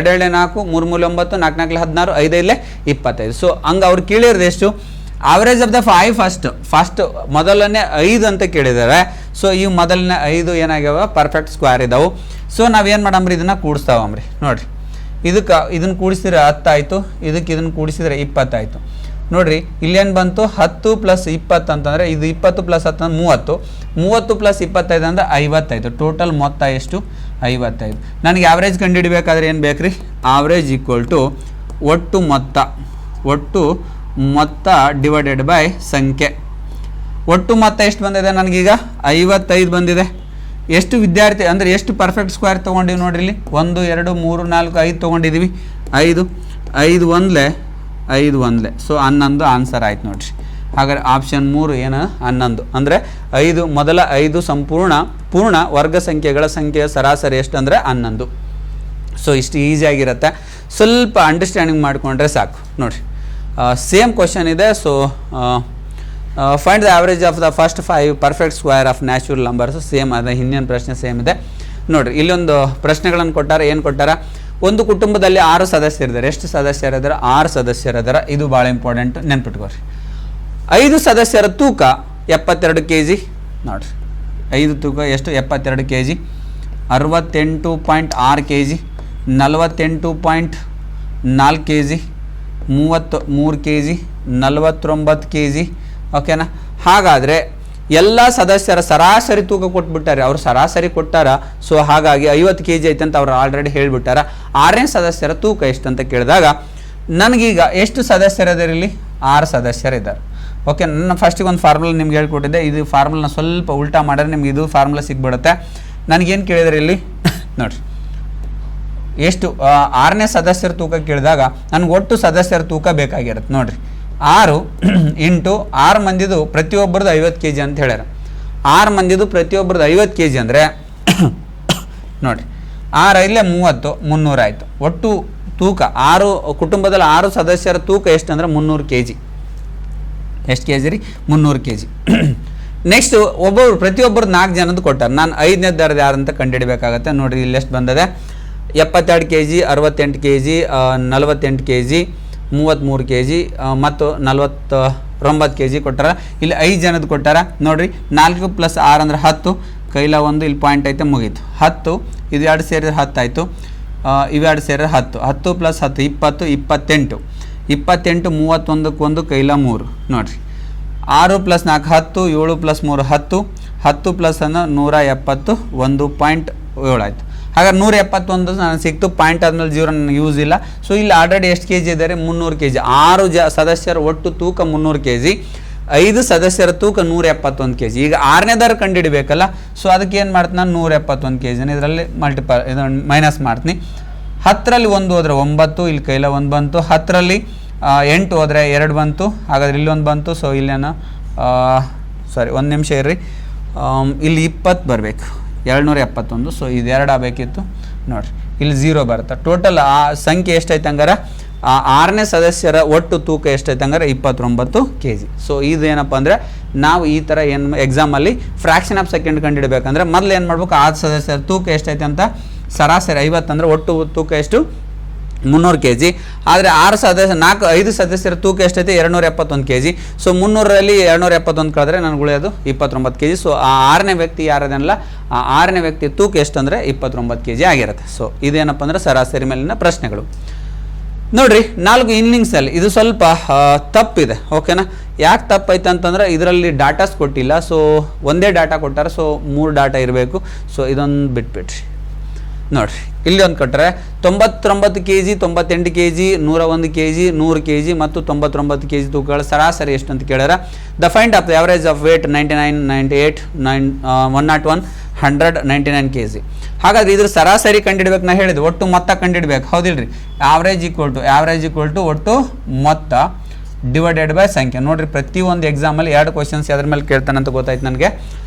3 3 9 4 4 16 5 5 25. ಸೊ ಹಂಗೆ ಅವ್ರು ಕೇಳಿರೋದು ಎಷ್ಟು? ಆವರೇಜ್ ಆಫ್ ದ 5 ಫಸ್ಟ್ ಮೊದಲನೇ 5 ಅಂತ ಕೇಳಿದ್ದಾರೆ. ಸೊ ಈ ಮೊದಲನೇ 5 ಏನಾಗ್ಯಾವ ಪರ್ಫೆಕ್ಟ್ ಸ್ಕ್ವೇರ್ ಇದಾವೆ. ಸೊ ನಾವೇನು ಮಾಡಮ್ರಿ, ಇದನ್ನು ಕೂಡಿಸ್ತಾವಮ್ರಿ. ನೋಡಿರಿ, ಇದನ್ನು ಕೂಡಿಸಿದ್ರೆ 10 ಆಯಿತು, ಇದನ್ನು ಕೂಡಿಸಿದ್ರೆ 20 ಆಯಿತು. ನೋಡಿರಿ ಇಲ್ಲೇನು ಬಂತು, 10 + 20 ಅಂತಂದರೆ ಇದು 20 + 10 30, 30 + 25 ಅಂದರೆ 55. ಟೋಟಲ್ ಮೊತ್ತ ಎಷ್ಟು? 55. ನನಗೆ ಆವ್ರೇಜ್ ಕಂಡುಹಿಡಬೇಕಾದ್ರೆ ಏನು ಬೇಕು ರೀ? ಆವ್ರೇಜ್ ಈಕ್ವಲ್ ಟು ಒಟ್ಟು ಮೊತ್ತ ಡಿವೈಡೆಡ್ ಬೈ ಸಂಖ್ಯೆ. ಒಟ್ಟು ಮೊತ್ತ ಎಷ್ಟು ಬಂದಿದೆ ನನಗೀಗ? 55 ಬಂದಿದೆ. ಎಷ್ಟು ವಿದ್ಯಾರ್ಥಿ ಅಂದರೆ ಎಷ್ಟು ಪರ್ಫೆಕ್ಟ್ ಸ್ಕ್ವೇರ್ ತೊಗೊಂಡಿವಿ ನೋಡ್ರಿ ಇಲ್ಲಿ? 1 2 3 4 5 ತೊಗೊಂಡಿದ್ದೀವಿ. 5 5 1 ಸೊ 11 ಆನ್ಸರ್ ಆಯ್ತು ನೋಡ್ರಿ. ಹಾಗಾದ್ರೆ ಆಪ್ಷನ್ 3 ಏನು? 11. ಅಂದರೆ 5 ಮೊದಲ 5 ಪೂರ್ಣ ವರ್ಗ ಸಂಖ್ಯೆಗಳ ಸಂಖ್ಯೆಯ ಸರಾಸರಿ ಎಷ್ಟು ಅಂದರೆ 11. ಸೊ ಇಷ್ಟು ಈಸಿಯಾಗಿರುತ್ತೆ, ಸ್ವಲ್ಪ ಅಂಡರ್ಸ್ಟ್ಯಾಂಡಿಂಗ್ ಮಾಡಿಕೊಂಡ್ರೆ ಸಾಕು. ನೋಡಿರಿ ಸೇಮ್ ಕ್ವಶನ್ ಇದೆ. So find the average of the first 5 perfect square of natural numbers. Same ಅದ, ಹಿಂದಿನ ಪ್ರಶ್ನೆ ಸೇಮ್ ಇದೆ. ನೋಡಿರಿ ಇಲ್ಲೊಂದು ಪ್ರಶ್ನೆಗಳನ್ನು ಕೊಟ್ಟಾರ. ಏನು ಕೊಟ್ಟಾರ? ಒಂದು ಕುಟುಂಬದಲ್ಲಿ 6 ಸದಸ್ಯರಿದ್ದಾರೆ. ಎಷ್ಟು ಸದಸ್ಯರಿದ್ದಾರೆ? 6 ಸದಸ್ಯರಿದ್ದಾರೆ. ಇದು ಭಾಳ ಇಂಪಾರ್ಟೆಂಟ್, ನೆನ್ಪಿಟ್ಕೊಳ್ರಿ. 5 ಸದಸ್ಯರ ತೂಕ 72 kg. ನೋಡಿರಿ 5 ತೂಕ ಎಷ್ಟು? 72 kg. 68.6 kg, 48.4 kg, 33 kg, 49 kg. ಓಕೆನಾ? ಹಾಗಾದರೆ ಎಲ್ಲ ಸದಸ್ಯರ ಸರಾಸರಿ ತೂಕ ಕೊಟ್ಬಿಟ್ಟಾರೆ. ಅವ್ರು ಸರಾಸರಿ ಕೊಟ್ಟಾರ. ಸೊ ಹಾಗಾಗಿ 50 kg ಐತೆ ಅಂತ ಅವ್ರು ಆಲ್ರೆಡಿ ಹೇಳಿಬಿಟ್ಟಾರ. 6ನೇ ಸದಸ್ಯರ ತೂಕ ಎಷ್ಟು ಅಂತ ಕೇಳಿದಾಗ ನನಗೀಗ ಎಷ್ಟು ಸದಸ್ಯರಿದ್ದಾರೆ ಇಲ್ಲಿ? 6 ಸದಸ್ಯರಿದ್ದಾರೆ. ಓಕೆ, ನನ್ನ ಫಸ್ಟಿಗೆ ಒಂದು ಫಾರ್ಮುಲಾ ನಿಮ್ಗೆ ಹೇಳ್ಕೊಟ್ಟಿದ್ದೆ. ಇದು ಫಾರ್ಮುಲಾನ ಸ್ವಲ್ಪ ಉಲ್ಟಾ ಮಾಡಿದ್ರೆ ನಿಮ್ಗೆ ಇದು ಫಾರ್ಮುಲಾ ಸಿಗ್ಬಿಡುತ್ತೆ. ನನಗೇನು ಕೇಳಿದ್ರೆ ಇಲ್ಲಿ ನೋಡಿರಿ, ಎಷ್ಟು 6ನೇ ಸದಸ್ಯರ ತೂಕ ಕೇಳಿದಾಗ ನನಗೆ ಒಟ್ಟು ಸದಸ್ಯರ ತೂಕ ಬೇಕಾಗಿರುತ್ತೆ. ನೋಡಿರಿ 6 ಇಂಟು 6 ಮಂದಿದು ಪ್ರತಿಯೊಬ್ಬರದ್ದು 50 kg ಅಂತ ಹೇಳ್ಯಾರ. 6 ಮಂದಿದು ಪ್ರತಿಯೊಬ್ಬರದ್ದು 50 kg ಅಂದರೆ ನೋಡಿರಿ 6 ಇಲ್ಲೇ 30, 300 ಆಯಿತು. ಒಟ್ಟು ತೂಕ 6 ಕುಟುಂಬದಲ್ಲಿ 6 ಸದಸ್ಯರ ತೂಕ ಎಷ್ಟು ಅಂದರೆ 300 kg. ಎಷ್ಟು kg ರೀ? 300 kg. ನೆಕ್ಸ್ಟು ಪ್ರತಿಯೊಬ್ಬರು 4 ಜನದ್ದು ಕೊಟ್ಟಾರೆ. ನಾನು 5ನೇದ್ದು ಯಾರು ಅಂತ ಕಂಡುಹಿಡಬೇಕಾಗತ್ತೆ. ನೋಡಿರಿ ಇಲ್ಲಿ ಎಷ್ಟು ಬಂದಿದೆ? 72 kg, 68 kg, 48 kg, 33 kg ಮತ್ತು 49 kg ಕೊಟ್ಟಾರ. ಇಲ್ಲಿ 5 ಜನದ್ದು ಕೊಟ್ಟಾರ. ನೋಡಿರಿ 4 + 6 ಅಂದರೆ 10, ಕೈಲ 1 ಇಲ್ಲಿ ಪಾಯಿಂಟ್ ಐತೆ, ಮುಗೀತು. 10 ಇದು 2 ಸೇರಿದ್ರೆ 10 ಆಯಿತು. ಇವೆರಡು ಸೇರಿದ್ರೆ 10, 10 + 10 20, 28, 28 31ಕ್ಕೆ 1 ಕೈಲ 3. ನೋಡಿರಿ 6 + 4 10, 7 + 3 10, 10 + 170, 1.7 ಆಯಿತು. ಹಾಗಾದ್ರೆ 171 ನನಗೆ ಸಿಕ್ತು. ಪಾಯಿಂಟ್ ಆದಮೇಲೆ 0 ನನಗೆ ಯೂಸ್ ಇಲ್ಲ. ಸೊ ಇಲ್ಲಿ ಆಲ್ರೆಡಿ ಎಷ್ಟು kg ಇದ್ದಾರೆ? 300 kg. 6 ಸದಸ್ಯರ ಒಟ್ಟು ತೂಕ 300 kg, 5 ಸದಸ್ಯರ ತೂಕ 171 kg. ಈಗ 6ನೇದಾರು ಕಂಡುಹಿಡಬೇಕಲ್ಲ. ಸೊ ಅದಕ್ಕೆ ಏನು ಮಾಡ್ತೀನಿ ನಾನು? 171 kg ಇದರಲ್ಲಿ ಇದನ್ನು ಮೈನಸ್ ಮಾಡ್ತೀನಿ. 10ರಲ್ಲಿ 1 ಹೋದರೆ 9, ಇಲ್ಲಿ ಕೈಲ 1 ಬಂತು. 10ರಲ್ಲಿ 8 ಹೋದರೆ 2 ಬಂತು. ಹಾಗಾದ್ರೆ ಇಲ್ಲಿ 1 ಬಂತು. ಸೊ ಇಲ್ಲೇನು ಸಾರಿ, 1 ನಿಮಿಷ ಇರ್ರಿ. ಇಲ್ಲಿ 20 ಬರಬೇಕು, 271. ಸೊ ಇದು 2 ಆಗಬೇಕಿತ್ತು. ನೋಡಿರಿ ಇಲ್ಲಿ 0 ಬರುತ್ತೆ. ಟೋಟಲ್ ಆ ಸಂಖ್ಯೆ ಎಷ್ಟೈತೆ ಹಂಗಾರೆ? 6ನೇ ಸದಸ್ಯರ ಒಟ್ಟು ತೂಕ ಎಷ್ಟೈತೆ ಹಂಗಾರೆ? 29 kg. ಸೊ ಇದೇನಪ್ಪ ಅಂದರೆ ನಾವು ಈ ಥರ ಏನು ಎಕ್ಸಾಮಲ್ಲಿ ಫ್ರ್ಯಾಕ್ಷನ್ ಆಫ್ ಸೆಕೆಂಡ್ ಕಂಡುಹಿಡಬೇಕಂದ್ರೆ ಮೊದಲು ಏನು ಮಾಡ್ಬೇಕು? 6 ಸದಸ್ಯರ ತೂಕ ಎಷ್ಟೈತೆ ಅಂತ ಸರಾಸರಿ 50 ಅಂದರೆ ಒಟ್ಟು ತೂಕ ಎಷ್ಟು? 300 kg. ಆದರೆ 5 ಸದಸ್ಯರ ತೂಕ ಎಷ್ಟೈತೆ? 271 kg. ಸೊ 300ರಲ್ಲಿ 271 ಕಳೆದ್ರೆ ನನಗೆ ಉಳಿಯೋದು 29 kg. ಸೊ ಆ 6ನೇ ವ್ಯಕ್ತಿ ಯಾರದಲ್ಲ, ಆ 6ನೇ ವ್ಯಕ್ತಿ ತೂಕ ಎಷ್ಟು ಅಂದರೆ 29 kg ಆಗಿರುತ್ತೆ. ಸೊ ಇದೇನಪ್ಪ ಅಂದರೆ ಸರಾಸರಿ ಮೇಲಿನ ಪ್ರಶ್ನೆಗಳು. ನೋಡಿರಿ 4 ಇನ್ನಿಂಗ್ಸಲ್ಲಿ ಇದು ಸ್ವಲ್ಪ ತಪ್ಪಿದೆ. ಓಕೆನಾ? ಯಾಕೆ ತಪ್ಪೈತೆ ಅಂತಂದ್ರೆ ಇದರಲ್ಲಿ ಡಾಟಾಸ್ ಕೊಟ್ಟಿಲ್ಲ. ಸೊ ಒಂದೇ ಡಾಟಾ ಕೊಟ್ಟಾರೆ. ಸೊ 3 ಡಾಟಾ ಇರಬೇಕು. ಸೊ ಇದೊಂದು ಬಿಟ್ಬಿಟ್ರಿ. ನೋಡಿರಿ ಇಲ್ಲಿ ಒಂದು ಕೊಟ್ಟರೆ 99 kg, 98 kg, 101 kg, 100 kg ಮತ್ತು 99 kg ತೂಕಗಳ ಸರಾಸರಿ ಎಷ್ಟು ಅಂತ ಕೇಳ್ಯಾರ. The find of the average of weight 99, 98, 101, 100, 99 kg. ಹಾಗಾದ್ರೆ ಇದ್ರ ಸರಾಸರಿ ಕಂಡುಹಿಡ್ಬೇಕು. ನಾ ಹೇಳಿದೆ ಒಟ್ಟು ಮೊತ್ತ ಕಂಡುಹಿಡ್ಬೇಕು, ಹೌದಿಲ್ರಿ? ಆವ್ರೇಜ್ ಈಕ್ವಲ್ ಟು ಒಟ್ಟು ಮೊತ್ತ ಡಿವೈಡೆಡ್ ಬೈ ಸಂಖ್ಯೆ. ನೋಡಿರಿ ಪ್ರತಿಯೊಂದು ಎಕ್ಸಾಮಲ್ಲಿ 2 ಕ್ವಶನ್ಸ್ ಅದ್ರ ಮೇಲೆ ಕೇಳ್ತಾನಂತ ಗೊತ್ತಾಯ್ತು ನನಗೆ.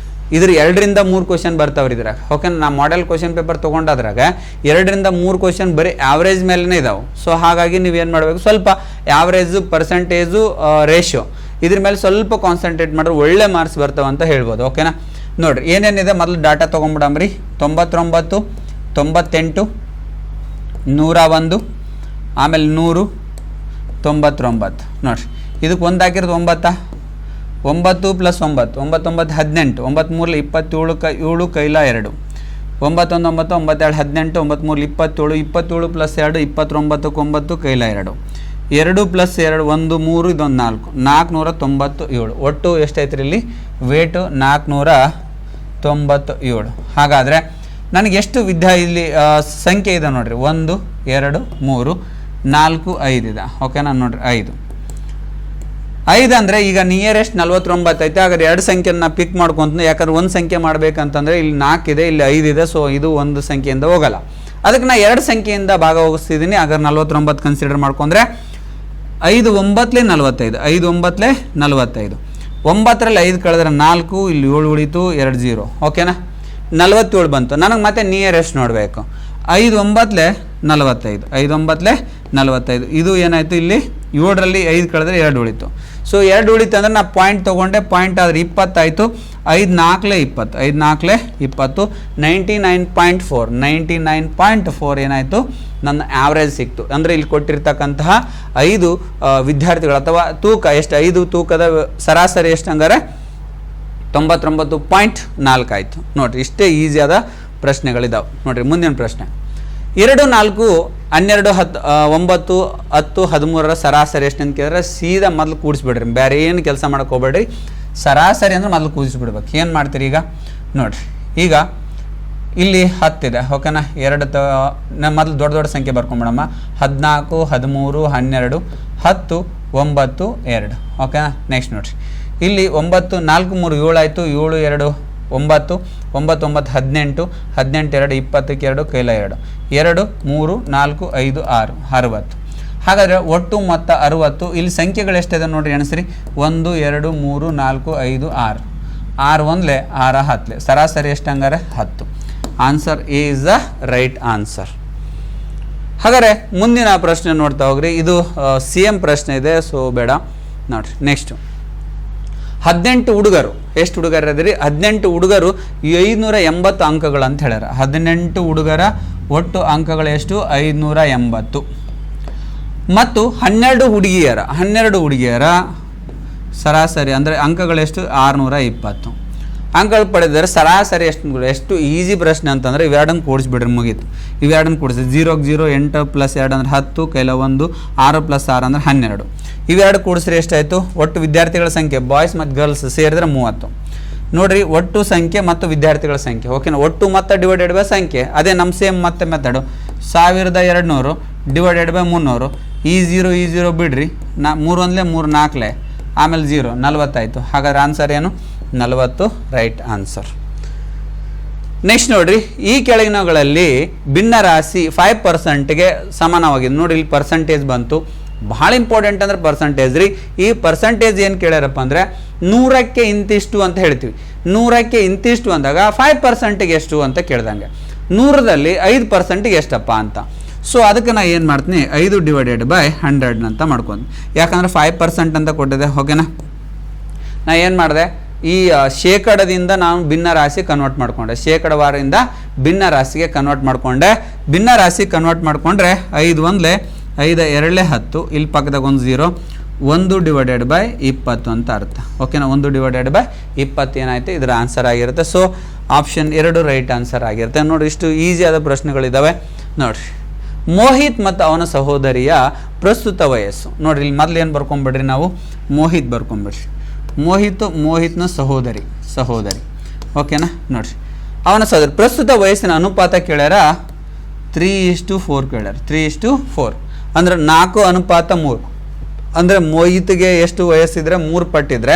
ಇದ್ರ 2ರಿಂದ 3 ಕ್ವಶನ್ ಬರ್ತಾವ್ರಿ ಇದ್ರಾಗ. ಓಕೆ, ನಾ ಮಾಡೆಲ್ ಕ್ವಶನ್ ಪೇಪರ್ ತೊಗೊಂಡಾದ್ರಾಗ 2ರಿಂದ 3 ಕ್ವಶನ್ ಬರೀ ಆವ್ರೇಜ್ ಮೇಲೇ ಇದಾವೆ. ಸೊ ಹಾಗಾಗಿ ನೀವೇನು ಮಾಡಬೇಕು, ಸ್ವಲ್ಪ ಆವ್ರೇಜು, ಪರ್ಸೆಂಟೇಜು, ರೇಷಿಯೋ ಇದ್ರ ಮೇಲೆ ಸ್ವಲ್ಪ ಕಾನ್ಸಂಟ್ರೇಟ್ ಮಾಡಿದ್ರೆ ಒಳ್ಳೆ ಮಾರ್ಕ್ಸ್ ಬರ್ತಾವೆ ಅಂತ ಹೇಳ್ಬೋದು. ಓಕೆನಾ, ನೋಡಿರಿ ಏನೇನಿದೆ ಮೊದಲು ಡಾಟಾ ತೊಗೊಂಬಿಡಮ್ರಿ. 99, 98, 101, ಆಮೇಲೆ 100, 99. ನೋಡಿರಿ ಇದಕ್ಕೆ ಒಂದು ಹಾಕಿರೋದು 9 9 + 9 9 9 18 9 3 27 7 ಕೈಲ 2 9 1 9 9 2 18 9 3 27 27 + 2 29 9 ಕೈಲ 2 2 + 2 1 3 ಇದೊಂದು 4 497. ಒಟ್ಟು ಎಷ್ಟಾಯ್ತು ಇಲ್ಲಿ ವೇಟು 497. ಹಾಗಾದರೆ ನನಗೆ ಎಷ್ಟು ಇಲ್ಲಿ ಸಂಖ್ಯೆ ಇದೆ ನೋಡಿರಿ, 1 2 3 4 5 ಇದೆ. ಓಕೆನಾ, ನೋಡಿರಿ 5 ಅಂದರೆ ಈಗ ನಿಯರೆಸ್ಟ್ 49 ಐತೆ. ಹಾಗಾದ್ರೆ 2 ಸಂಖ್ಯೆನ ಪಿಕ್ ಮಾಡ್ಕೊಂತ, ಯಾಕಂದ್ರೆ ಒಂದು ಸಂಖ್ಯೆ ಮಾಡ್ಬೇಕಂತಂದರೆ ಇಲ್ಲಿ 4 ಇದೆ, ಇಲ್ಲಿ 5 ಇದೆ. ಸೊ ಇದು ಒಂದು ಸಂಖ್ಯೆಯಿಂದ ಹೋಗಲ್ಲ, ಅದಕ್ಕೆ ನಾ 2 ಸಂಖ್ಯೆಯಿಂದ ಭಾಗವಹಿಸ್ತಿದ್ದೀನಿ. ಹಾಗಾದ್ರೆ 49 ಕನ್ಸಿಡರ್ ಮಾಡ್ಕೊಂಡ್ರೆ 5 9 45 5 9 45 9ರಲ್ಲಿ 5 ಕಳೆದ್ರೆ 4, ಇಲ್ಲಿ 7 ಉಳಿತು, 2 0. ಓಕೆನಾ, 47 ಬಂತು. ನನಗೆ ಮತ್ತೆ ನಿಯರೆಸ್ಟ್ ನೋಡಬೇಕು. 5 9 45 5 9 45 ಇದು ಏನಾಯಿತು, ಇಲ್ಲಿ 7ರಲ್ಲಿ 5 ಕಳೆದ್ರೆ 2 ಉಳಿತು. ಸೊ 2 ಉಳಿತು ಅಂದರೆ ನಾ ಪಾಯಿಂಟ್ ತೊಗೊಂಡೆ, ಪಾಯಿಂಟ್ ಆದರೆ 20 ಆಯಿತು. 5 4 20 5 4 20 99.4 99.4 ಏನಾಯಿತು, ನನ್ನ ಆವ್ರೇಜ್ ಸಿಕ್ತು. ಅಂದರೆ ಇಲ್ಲಿ ಕೊಟ್ಟಿರ್ತಕ್ಕಂತಹ 5 ವಿದ್ಯಾರ್ಥಿಗಳು ಅಥವಾ ತೂಕ ಎಷ್ಟು, 5 ತೂಕದ ಸರಾಸರಿ ಎಷ್ಟು ಹಂಗಾರೆ 99.4 ಆಯಿತು. ನೋಡಿರಿ ಇಷ್ಟೇ ಈಸಿಯಾದ ಪ್ರಶ್ನೆಗಳಿದ್ದಾವೆ. ನೋಡಿರಿ ಮುಂದಿನ ಪ್ರಶ್ನೆ, 2 4 12 10 9 10 13ರ ಸರಾಸರಿ ಎಷ್ಟು ಅಂತ ಕೇಳಿದ್ರೆ ಸೀದಾ ಮೊದಲು ಕೂಡಿಸ್ಬಿಡ್ರಿ, ಬೇರೆ ಏನು ಕೆಲಸ ಮಾಡೋಕೆ ಹೋಗ್ಬೇಡ್ರಿ. ಸರಾಸರಿ ಅಂದರೆ ಮೊದಲು ಕೂಡಿಸ್ಬಿಡ್ಬೇಕು. ಏನು ಮಾಡ್ತೀರಿ ಈಗ ನೋಡಿರಿ, ಈಗ ಇಲ್ಲಿ 10 ಇದೆ. ಓಕೆನಾ, 2 ಮೊದಲು ದೊಡ್ಡ ದೊಡ್ಡ ಸಂಖ್ಯೆ ಬರ್ಕೊಂಬಿಡಮ್ಮ. 14 13 12 10 9 2. ಓಕೆನಾ, ನೆಕ್ಸ್ಟ್ ನೋಡಿರಿ ಇಲ್ಲಿ 9 4 3 7 ಆಯಿತು, 7 2 9 9 9 18 18 2 20ಕ್ಕೆ 2 ಕೈಲ 2 2 3 4 5 6 60. ಹಾಗಾದರೆ ಒಟ್ಟು ಮೊತ್ತ 60. ಇಲ್ಲಿ ಸಂಖ್ಯೆಗಳು ಎಷ್ಟಿದೆ ನೋಡಿರಿ, ಎಣಿಸ್ರಿ. 1 2 3 4 5 6 6 1 6 10. ಸರಾಸರಿ ಎಷ್ಟು ಹಂಗಾರೆ 10. Answer A is the right answer. ಹಾಗಾದರೆ ಮುಂದಿನ ಪ್ರಶ್ನೆ ನೋಡ್ತಾ ಹೋಗ್ರಿ. ಇದು CM ಪ್ರಶ್ನೆ ಇದೆ, ಸೊ ಬೇಡ. ನೋಡಿರಿ ನೆಕ್ಸ್ಟು 18 ಹುಡುಗರು, ಎಷ್ಟು ಹುಡುಗರು ಅದಿರಿ, 18 ಹುಡುಗರು 580 ಅಂಕಗಳು ಅಂತ ಹೇಳ್ಯಾರ. 18 ಹುಡುಗರ ಒಟ್ಟು ಅಂಕಗಳು ಎಷ್ಟು, 580. ಮತ್ತು 12 ಹುಡುಗಿಯರ ಸರಾಸರಿ ಅಂದರೆ ಅಂಕಗಳೆಷ್ಟು, 620 ಅಂಕಗಳು ಪಡೆದರೆ ಸರಾಸರಿ ಎಷ್ಟು ಈಸಿ ಪ್ರಶ್ನೆ ಅಂತಂದರೆ ಇವೆರಡನ್ನು ಕೂಡಿಸ್ಬಿಡ್ರಿ, ಮುಗೀತು. ಇವೆರಡನ್ನು ಕೂಡಿಸಿ 0ಗೆ 0 8 + 2 ಅಂದರೆ 10 ಕೈಲ 1 6 + 6 ಅಂದರೆ 12. ಇವೆರಡು ಕೂಡಿಸ್ರಿ ಎಷ್ಟಾಯಿತು, ಒಟ್ಟು ವಿದ್ಯಾರ್ಥಿಗಳ ಸಂಖ್ಯೆ ಬಾಯ್ಸ್ ಮತ್ತು ಗರ್ಲ್ಸ್ ಸೇರಿದ್ರೆ 30. ನೋಡಿರಿ ಒಟ್ಟು ಸಂಖ್ಯೆ ಮತ್ತು ವಿದ್ಯಾರ್ಥಿಗಳ ಸಂಖ್ಯೆ. ಓಕೆನಾ, ಒಟ್ಟು ಮೊತ್ತ ಡಿವೈಡೆಡ್ ಬೈ ಸಂಖ್ಯೆ, ಅದೇ ನಮ್ಮ ಸೇಮ್ ಮತ್ತೆ ಮೆಥಡು. 1200 divided by 300. ಈ 0 ಬಿಡ್ರಿ, 3 1 3 4 ಆಮೇಲೆ 0 40 ಆಯಿತು. ಹಾಗಾದ್ರೆ ಆನ್ಸರ್ ಏನು, 40 ರೈಟ್ ಆನ್ಸರ್. ನೆಕ್ಸ್ಟ್ ನೋಡ್ರಿ, ಈ ಕೆಳಗಿನಗಳಲ್ಲಿ ಭಿನ್ನರಾಶಿ 5%ಗೆ ಸಮಾನವಾಗಿದೆ. ನೋಡಿ ಇಲ್ಲಿ ಪರ್ಸೆಂಟೇಜ್ ಬಂತು, ಭಾಳ ಇಂಪಾರ್ಟೆಂಟ್ ಅಂದ್ರೆ ಪರ್ಸೆಂಟೇಜ್ ರೀ. ಈ ಪರ್ಸೆಂಟೇಜ್ ಏನು ಕೇಳ್ಯಾರಪ್ಪ ಅಂದರೆ 100ಕ್ಕೆ ಇಂತಿಷ್ಟು ಅಂತ ಹೇಳ್ತೀವಿ. 100ಕ್ಕೆ ಇಂತಿಷ್ಟು ಅಂದಾಗ 5%ಗೆ ಎಷ್ಟು ಅಂತ ಕೇಳ್ದಂಗೆ, 100ರಲ್ಲಿ 5%ಗೆ ಎಷ್ಟಪ್ಪ ಅಂತ. ಸೊ ಅದಕ್ಕೆ ನಾನು ಏನು ಮಾಡ್ತೀನಿ, 5 ಡಿವೈಡೆಡ್ ಬೈ 100 ಅಂತ ಮಾಡ್ಕೊಂಡು, ಯಾಕಂದರೆ 5% ಅಂತ ಕೊಟ್ಟಿದೆ. ಓಕೆನಾ, ನಾ ಏನು ಮಾಡಿದೆ, ಈ ಶೇಕಡದಿಂದ ನಾನು ಭಿನ್ನ ರಾಶಿ ಕನ್ವರ್ಟ್ ಮಾಡಿಕೊಂಡೆ, ಶೇಕಡವಾರದಿಂದ ಭಿನ್ನ ರಾಶಿಗೆ ಕನ್ವರ್ಟ್ ಮಾಡಿಕೊಂಡೆ. ಭಿನ್ನ ರಾಶಿ ಕನ್ವರ್ಟ್ ಮಾಡಿಕೊಂಡ್ರೆ 5 1 5 2 10, ಇಲ್ಲಿ ಪಕ್ಕದಾಗ ಒಂದು 0, 1 ಡಿವೈಡೆಡ್ ಬೈ 20 ಅಂತ ಅರ್ಥ. ಓಕೆನಾ, 1 ಡಿವೈಡೆಡ್ ಬೈ 20 ಏನಾಯ್ತು, ಇದರ ಆನ್ಸರ್ ಆಗಿರುತ್ತೆ. ಸೊ ಆಪ್ಷನ್ 2 ರೈಟ್ ಆನ್ಸರ್ ಆಗಿರುತ್ತೆ. ನೋಡಿ ಇಷ್ಟು ಈಸಿಯಾದ ಪ್ರಶ್ನೆಗಳಿದ್ದಾವೆ. ನೋಡಿರಿ, ಮೋಹಿತ್ ಮತ್ತು ಅವನ ಸಹೋದರಿಯ ಪ್ರಸ್ತುತ ವಯಸ್ಸು. ನೋಡಿರಿ ಇಲ್ಲಿ ಮೊದಲು ಏನು ಬರ್ಕೊಂಬಿಡ್ರಿ, ನಾವು ಮೋಹಿತ್ ಬರ್ಕೊಂಬಿಡ್ರಿ. ಮೋಹಿತ್ನ ಸಹೋದರಿ. ಓಕೆನಾ, ನೋಡಿರಿ ಅವನ ಸಹೋದರಿ ಪ್ರಸ್ತುತ ವಯಸ್ಸಿನ ಅನುಪಾತ ಕೇಳ್ಯಾರ 3:4 ಕೇಳ್ಯಾರ. 3:4 ಅಂದರೆ 4:3. ಅಂದರೆ ಮೋಹಿತ್ಗೆ ಎಷ್ಟು ವಯಸ್ಸಿದ್ರೆ 3 ಪಟ್ಟಿದ್ರೆ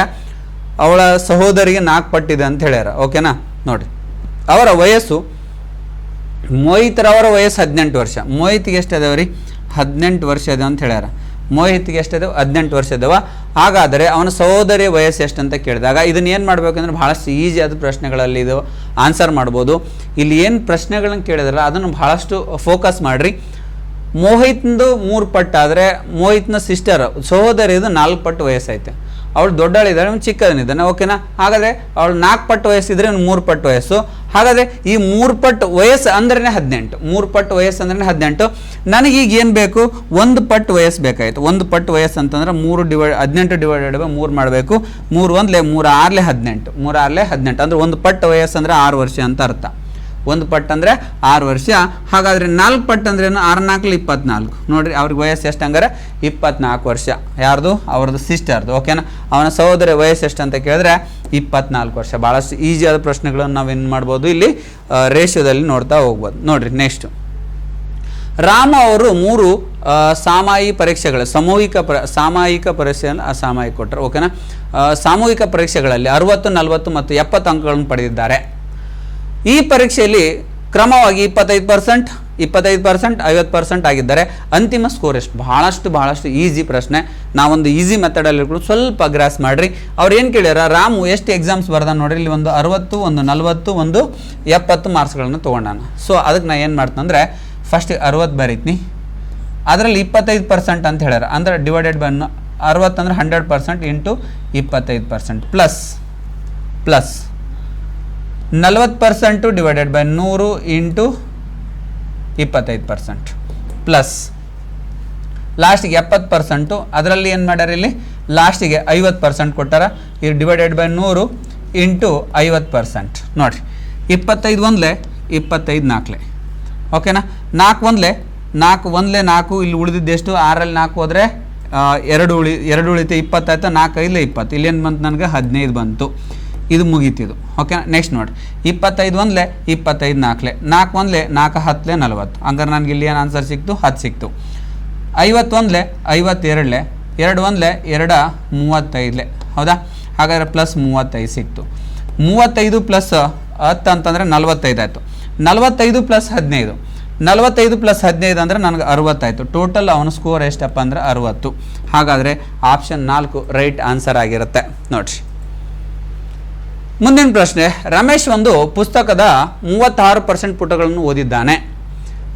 ಅವಳ ಸಹೋದರಿಗೆ 4 ಪಟ್ಟಿದೆ ಅಂತ ಹೇಳ್ಯಾರ. ಓಕೆನಾ, ನೋಡಿ ಅವರ ವಯಸ್ಸು, ಮೋಹಿತ್ರವರ ವಯಸ್ಸು 18 ವರ್ಷ, ಮೋಹಿತ್ಗೆ ಎಷ್ಟು ಅದಾವ ರೀ, 18 ವರ್ಷ ಇದೆ ಅಂತ ಹೇಳ್ಯಾರ. ಮೋಹಿತ್ಗೆ ಎಷ್ಟಿದಾವೆ 18 ವರ್ಷ ಇದಾವೆ. ಹಾಗಾದರೆ ಅವನ ಸಹೋದರಿ ವಯಸ್ಸು ಎಷ್ಟು ಅಂತ ಕೇಳಿದಾಗ ಇದನ್ನ ಏನು ಮಾಡಬೇಕಂದ್ರೆ ಭಾಳಷ್ಟು ಈಸಿ ಆದ ಪ್ರಶ್ನೆಗಳಲ್ಲಿ ಇದು ಆನ್ಸರ್ ಮಾಡ್ಬೋದು. ಇಲ್ಲಿ ಏನು ಪ್ರಶ್ನೆಗಳನ್ನ ಕೇಳಿದಾರೆ ಅದನ್ನು ಭಾಳಷ್ಟು ಫೋಕಸ್ ಮಾಡಿರಿ. ಮೋಹಿತ್ನದು 3 ಪಟ್ಟು ಆದರೆ ಮೋಹಿತ್ನ ಸಿಸ್ಟರ್ ಸಹೋದರಿದು 4 ಪಟ್ಟು ವಯಸ್ಸೈತೆ. ಅವಳು ದೊಡ್ಡಳಿದ್ದಾಳೆ, ಅವ್ನು ಚಿಕ್ಕದನಿದ್ದಾನೆ. ಓಕೆನಾ? ಹಾಗಾದರೆ ಅವಳು 4 ಪಟ್ಟು ವಯಸ್ಸಿದ್ರೆ 3 ಪಟ್ಟು ವಯಸ್ಸು. ಹಾಗಾದರೆ ಈ 3 ಪಟ್ಟು ವಯಸ್ಸು ಅಂದ್ರೆ 18. 3 ಪಟ್ಟು ವಯಸ್ಸು ಅಂದ್ರೆ 18. ನನಗೀಗ ಏನು ಬೇಕು? 1 ಪಟ್ಟು ವಯಸ್ಸು ಬೇಕಾಯಿತು. 1 ಪಟ್ಟು ವಯಸ್ಸು ಅಂತಂದ್ರೆ 18 ಡಿವೈಡೆಡ್ ಬೈ 3 ಮಾಡಬೇಕು. 3 1 3 6 18. 3 6 18 ಅಂದ್ರೆ 1 ಪಟ್ಟು ವಯಸ್ಸು ಅಂದ್ರೆ 6 ವರ್ಷ ಅಂತ ಅರ್ಥ. 1 ಪಟ್ಟು ಅಂದರೆ 6 ವರ್ಷ. ಹಾಗಾದರೆ 4 ಪಟ್ಟು ಅಂದ್ರೆ ಏನು? 6 4 24. ನೋಡಿರಿ ಅವ್ರಿಗೆ ವಯಸ್ಸು ಎಷ್ಟು ಹಂಗಾರೆ? 24 ವರ್ಷ. ಯಾರ್ದು? ಅವ್ರದ್ದು ಸಿಸ್ಟರ್ದು. ಓಕೆನಾ? ಅವನ ಸಹೋದರಿ ವಯಸ್ಸು ಎಷ್ಟು ಅಂತ ಕೇಳಿದ್ರೆ 24 ವರ್ಷ. ಭಾಳಷ್ಟು ಈಸಿಯಾದ ಪ್ರಶ್ನೆಗಳನ್ನು ನಾವೇನು ಮಾಡ್ಬೋದು ಇಲ್ಲಿ ರೇಷಿಯೋದಲ್ಲಿ ನೋಡ್ತಾ ಹೋಗ್ಬೋದು. ನೋಡಿರಿ ನೆಕ್ಸ್ಟು, ರಾಮ ಅವರು 3 ಸಾಮಯಿಕ ಪರೀಕ್ಷೆಗಳು ಸಾಮಯಿಕ ಪರೀಕ್ಷೆಯನ್ನು ಅಸಾಮಯಿಕ ಕೊಟ್ಟರು. ಓಕೆನಾ? ಸಾಮೂಹಿಕ ಪರೀಕ್ಷೆಗಳಲ್ಲಿ 60 40 ಮತ್ತು 70 ಅಂಕಗಳನ್ನು ಪಡೆದಿದ್ದಾರೆ. ಈ ಪರೀಕ್ಷೆಯಲ್ಲಿ ಕ್ರಮವಾಗಿ 25%, 50% ಆಗಿದ್ದಾರೆ. ಅಂತಿಮ ಸ್ಕೋರ್ ಎಷ್ಟು? ಭಾಳಷ್ಟು ಈಸಿ ಪ್ರಶ್ನೆ. ನಾವೊಂದು ಈಸಿ ಮೆಥಡಲ್ಲಿ ಸ್ವಲ್ಪ ಗ್ರಾಸ್ ಮಾಡಿರಿ. ಅವ್ರು ಏನು ಕೇಳ್ಯಾರ? ರಾಮು ಎಷ್ಟು ಎಕ್ಸಾಮ್ಸ್ ಬರ್ದ ನೋಡ್ರಿ. ಇಲ್ಲಿ ಒಂದು 60, ಒಂದು 40, ಒಂದು 70 ಮಾರ್ಕ್ಸ್ಗಳನ್ನು ತೊಗೊಂಡಾನ. ಸೊ ಅದಕ್ಕೆ ನಾನು ಏನು ಮಾಡ್ತೀನಿ ಅಂದರೆ ಫಸ್ಟ್ 60 ಬರೀತೀನಿ. ಅದರಲ್ಲಿ 25% ಅಂತ ಹೇಳ್ಯಾರ. ಅಂದರೆ ಡಿವೈಡೆಡ್ ಬೈ 60 ಅಂದರೆ 100% into 25% plus 40% divided by 100 into 25% plus ಲಾಸ್ಟಿಗೆ 70%. ಅದರಲ್ಲಿ ಏನು ಮಾಡ್ಯಾರ? ಇಲ್ಲಿ ಲಾಸ್ಟಿಗೆ 50% ಕೊಟ್ಟಾರ. ಇದು ಡಿವೈಡೆಡ್ ಬೈ 100 ಇಂಟು 50%. ನೋಡಿರಿ 25 1 25 4. ಓಕೆನಾ? 4 1 4 ಇಲ್ಲಿ ಉಳಿದಿದ್ದೆಷ್ಟು? 6ರಲ್ಲಿ 4 ಹೋದರೆ 2 ಉಳಿತು 20 ಆಯಿತು. 4 5 20. ಇಲ್ಲೇನು ಬಂತು? ನನಗೆ 15 ಬಂತು. ಇದು ಮುಗೀತಿದು. ಓಕೆ, ನೆಕ್ಸ್ಟ್ ನೋಡಿ 25 1 25 4 4 1 4 10 40. ಹಂಗಾರೆ ನನಗೆ ಇಲ್ಲಿ ಏನು ಆನ್ಸರ್ ಸಿಕ್ತು? 10 ಸಿಕ್ತು. 51 52 2 1 2 35. ಹೌದಾ? ಹಾಗಾದರೆ ಪ್ಲಸ್ 35 ಸಿಕ್ತು. 35 ಪ್ಲಸ್ 10 ಅಂತಂದರೆ 45 ಆಯಿತು. 45 ಪ್ಲಸ್ 15 45 ಪ್ಲಸ್ 15 ಅಂದರೆ ನನಗೆ 60 ಆಯಿತು. ಟೋಟಲ್ ಅವನ ಸ್ಕೋರ್ ಎಷ್ಟಪ್ಪ ಅಂದರೆ 60. ಹಾಗಾದರೆ ಆಪ್ಷನ್ 4 ರೈಟ್ ಆನ್ಸರ್ ಆಗಿರುತ್ತೆ. ನೋಡಿರಿ ಮುಂದಿನ ಪ್ರಶ್ನೆ. ರಮೇಶ್ ಒಂದು ಪುಸ್ತಕದ 36% ಪುಟಗಳನ್ನು ಓದಿದ್ದಾನೆ.